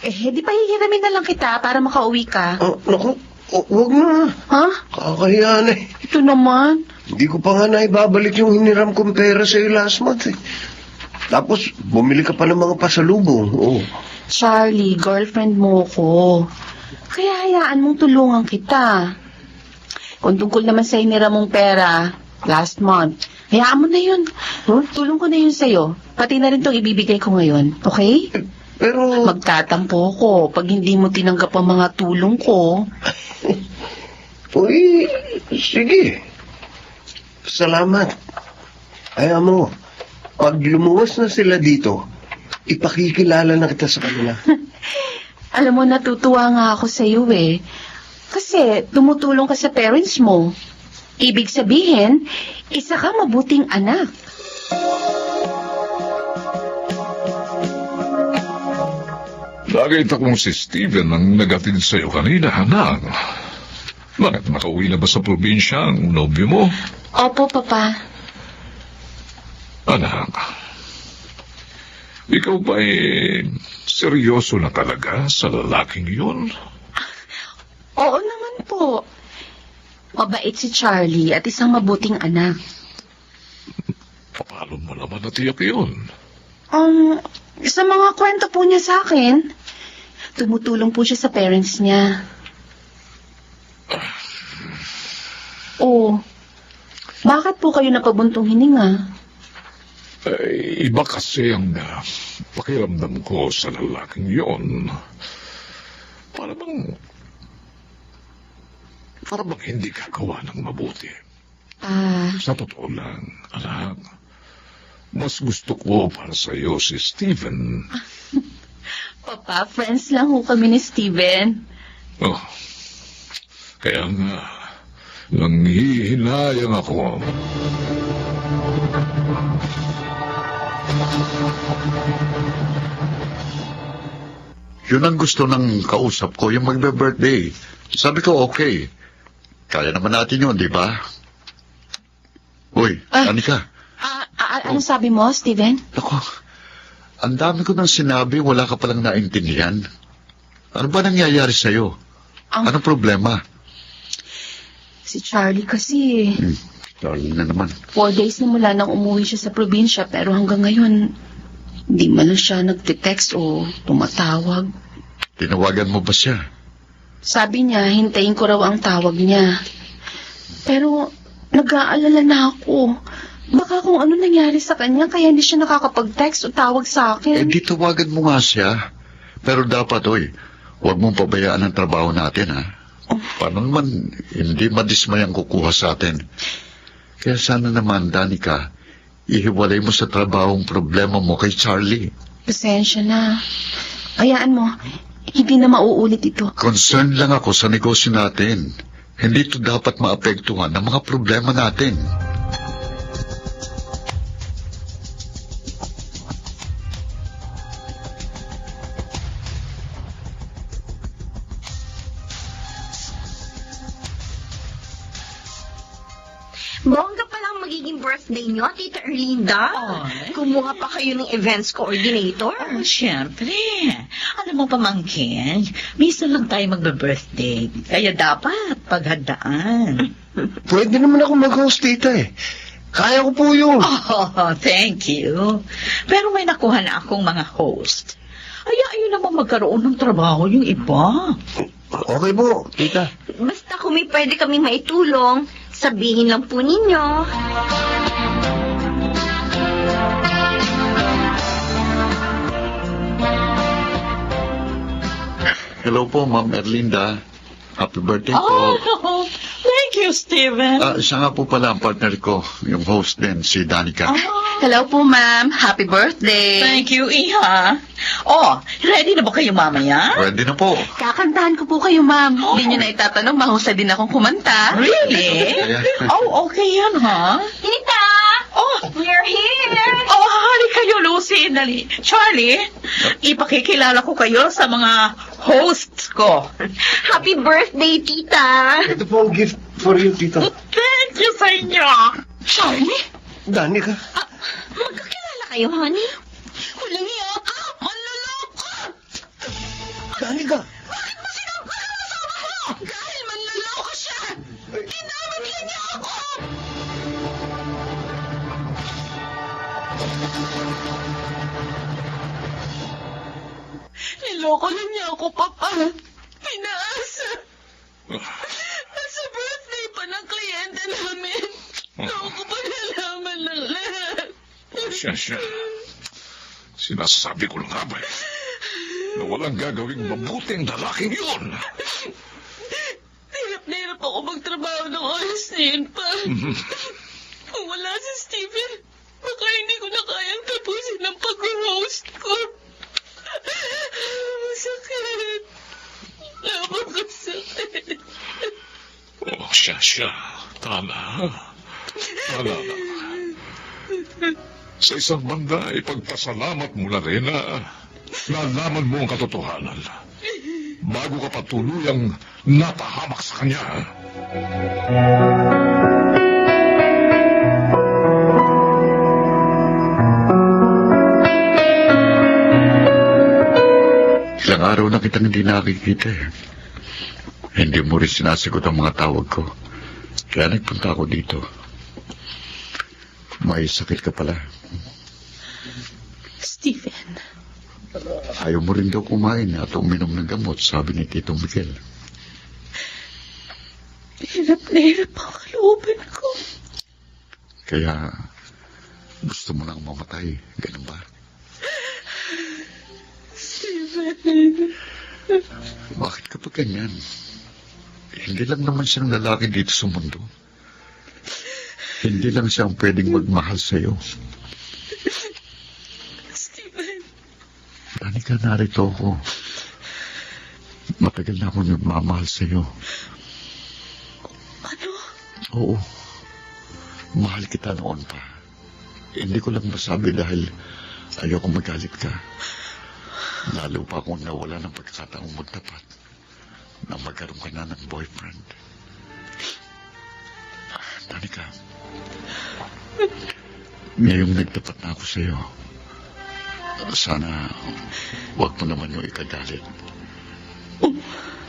Di pa hihiramin na lang kita para makauwi ka. Naku, wag na. Ha? Kakahiyan eh. Ito naman. Hindi ko pa nga naibabalik yung hiniram kong pera sa'yo last month eh. Tapos, bumili ka pa ng mga pasalubong. Oh. Charlie, girlfriend mo ko. Kaya hayaan mong tulungan kita. Kung tungkol naman sa hiniram mong pera, last month, hayaan mo na yun. Tulong ko na yun sa'yo. Pati na rin itong ibibigay ko ngayon. Okay? Pero... Magtatampo ko pag hindi mo tinanggap ang mga tulong ko. Uy, sige. Salamat. Ayaw mo, pag lumuwas na sila dito, ipakikilala na kita sa kanila. Alam mo, natutuwa nga ako sa iyo eh. Kasi tumutulong ka sa parents mo. Ibig sabihin, isa ka mabuting anak. Nakita kong si Steven ang nagatid sa'yo kanina, anak. Bakit nakauwi na ba sa probinsya ang nobyo mo? Opo, Papa. Anak, ikaw ba seryoso na talaga sa lalaking yun? Oo naman po. Mabait si Charlie at isang mabuting anak. Paano mo naman natiyak yun? Sa mga kwento po niya sa akin, tumutulong po siya sa parents niya. Oh, bakit po kayo napabuntong hininga? Iba kasi ang pakiramdam ko sa lalaking yun. Para bang hindi ka gawa ng mabuti. Sa totoo lang, anak, mas gusto ko para sa iyo si Steven. Papa, friends lang ho kami ni Steven. Oh, kaya nga, Nanghihinayang ako. Yun ang gusto ng kausap ko, yung magbe-birthday. Sabi ko, okay. Kaya naman natin yun, di ba? Uy, Anika. Ano sabi mo, Steven? Ako, ang dami ko nang sinabi, wala ka palang naintindihan. Ano ba nangyayari sa'yo? Anong problema? Si Charlie kasi, Darling na naman. 4 days na mula nang umuwi siya sa probinsya pero hanggang ngayon, hindi man lang siya nagte-text o tumatawag. Tinawagan mo ba siya? Sabi niya, hintayin ko raw ang tawag niya. Pero, nag-aalala na ako. Baka kung ano nangyari sa kanya, kaya hindi siya nakakapag-text o tawag sa akin. Di tawagan mo nga siya. Pero dapat, huwag mong pabayaan ang trabaho natin, ha? Paano naman hindi madismayang kukuha sa atin? Kaya sana naman, Danica, ihiwalay mo sa trabahong problema mo kay Charlie. Pasensya na. Hayaan mo, hindi na mauulit ito. Concerned lang ako sa negosyo natin. Hindi ito dapat maapektuhan ng mga problema natin. Bongga pa lang magiging birthday niyo, Tita Erlinda. Kumuha pa kayo ng events coordinator. Siyempre. Alam mo, pamangkin, minsan lang tayo magbe-birthday. Kaya dapat paghandaan. Pwede naman ako mag-host, tita eh. Kaya ko po yun. Oh, thank you. Pero may nakuha na akong mga host. Ay, ayun naman magkaroon ng trabaho yung iba. Okay po, tita. Basta kung may pwede kami maitulong, sabihin lang po ninyo. Hello po, Ma'am Erlinda. Happy birthday po. Oh, thank you, Steven. Siya nga po pala ang partner ko, yung host din, si Danica. Hello po, ma'am. Happy birthday. Thank you, Iha. Oh, ready na ba kayo mamaya? Pwede na po. Kakantahan ko po kayo, ma'am. Hindi nyo na itatanong, mahusay din akong kumanta. Really? Oh, okay yan, ha? Tita! Oh, We're here! oh, hali kayo, Lucy. Dali. Charlie, ipakikilala ko kayo sa mga hosts ko. Happy birthday, Tita! Ito po ang gift for you, tita. Thank you sa inyo. Charlie? Danica. Magkakilala kayo, honey? Walang iya ka. Manloloko. Danica. Bakit mo sinabi ko na kasama mo? Dahil manloloko siya. Ginamit lang niya ako. Niloko lang niya ako, Papa. Pinaasa. At sa birthday pa ng kliyente namin, ako ko pa nalaman ng lahat. Siya. Sinasabi ko lang nga ba na walang gagawing mabuting lalaking yun. Hirap na hirap ako magtrabaho ng oras na yun pa. Kung wala si Steven, baka hindi ko na kayang tapusin ang pag-host ko. Masakit. Napakasakit. Oh, siya. Tama na. Sa isang banda, ipagpasalamat mo na rin na nalaman mo ang katotohanan bago ka patuluyang napahamak sa kanya. Ilang araw na kitang hindi nakikita eh. Hindi mo rin sinasagot ang mga tawag ko. Kaya nagpunta ako dito. May sakit ka pala. Steven. Ayaw mo rin daw kumain at uminom ng gamot, sabi ni Tito Miguel. Hirap na hirap ang kalooban ko. Kaya gusto mo nang mamatay, ganun ba? Steven. Bakit ka pa ganyan? Hindi lang naman siyang lalaki dito sa mundo. Hindi lang siyang pwedeng magmahal sa'yo. Steven. Danica, narito ako. Matagal na akong nagmamahal sa'yo. Ano? Oo. Mahal kita noon pa. Hindi ko lang masabi dahil ayoko magalit ka. Lalo pa akong nawala ng pagkakataong magtapat na magkaroon ka na ng boyfriend. Danica, ngayong nagtapat na ako sa'yo, sana huwag mo naman yung ikagalit.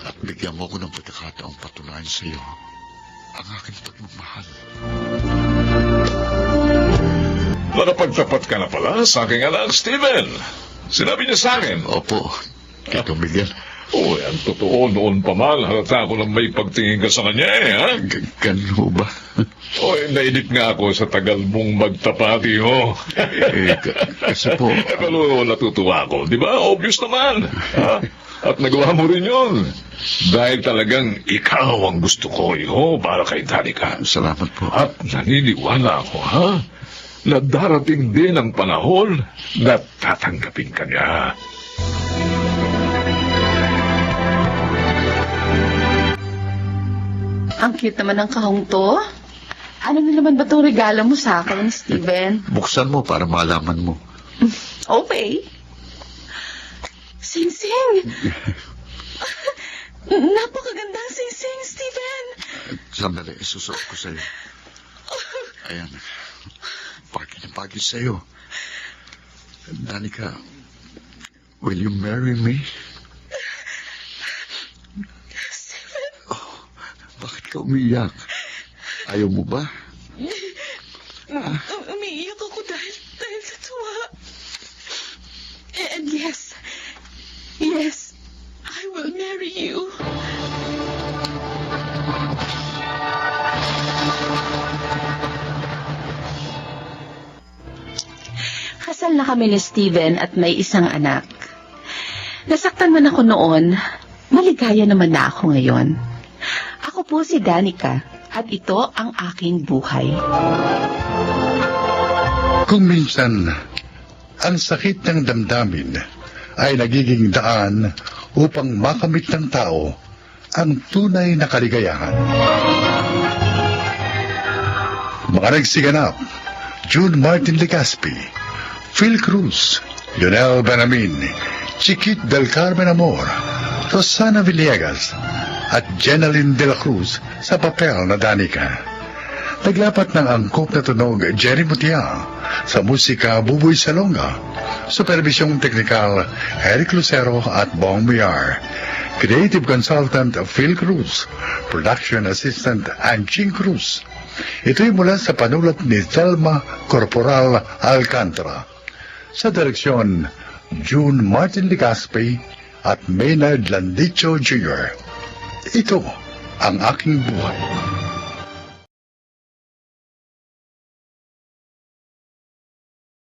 At bigyan mo ko ng pagkakataong patunayan sa'yo ang aking pagmamahal. Nakapagtapat ka na pala sa aking anak, Steven. Sinabi niya sa akin. Opo, Tito Miguel. Oh, yan totoo. Noon pa man, halata ko na may pagtingin ka sa kanya ha? Ganun ba? Oh, nainip nga ako sa tagal mong magtapati, ho. Kasi po... Pero natutuwa ako, di ba? Obvious naman. Ha? At nagawa mo rin yun. Dahil talagang ikaw ang gusto ko, ho, para kay Danica. Salamat po. At naniniwala ako, ha? Na darating din ang panahon na tatanggapin ka niya. Ang cute naman ng kahong to. Ano na naman ba itong regalo mo sa akin, Steven? Buksan mo para malaman mo. Okay. Sing-sing! Napakagandang sing-sing, Steven! Sandali, isusuot ko sa'yo. Ayan. Pagi na pagi sa'yo. Danica, will you marry me? Steven! Oh, bakit ka umiyak? Ayaw mo ba? Umiiyak ako dahil sa tuwa. And yes, I will marry you. Kasal na kami ni Steven at may isang anak. Nasaktan man ako noon, maligaya naman na ako ngayon. Ako po si Danica at ito ang aking buhay. Kung minsan, ang sakit ng damdamin ay nagiging daan upang makamit ng tao ang tunay na kaligayahan. Mga nagsiganap, June Martin Legaspi, Phil Cruz, Lionel Benamin, Chiquit del Carmen Amor, Rosana Villegas, at Jenaline de la Cruz sa papel na Danica. Naglapat ng angkop na tunog Jerry Mutia, sa musika Buboy Salonga, supervisyong teknikal Eric Lucero at Bong Miar, creative consultant Phil Cruz, production assistant Anching Cruz. Ito'y mula sa panulat ni Thelma Corporal Alcantara. Sa direksyon, June Martin Legaspi at Maynard Landicho Jr. Ito ang aking buhay.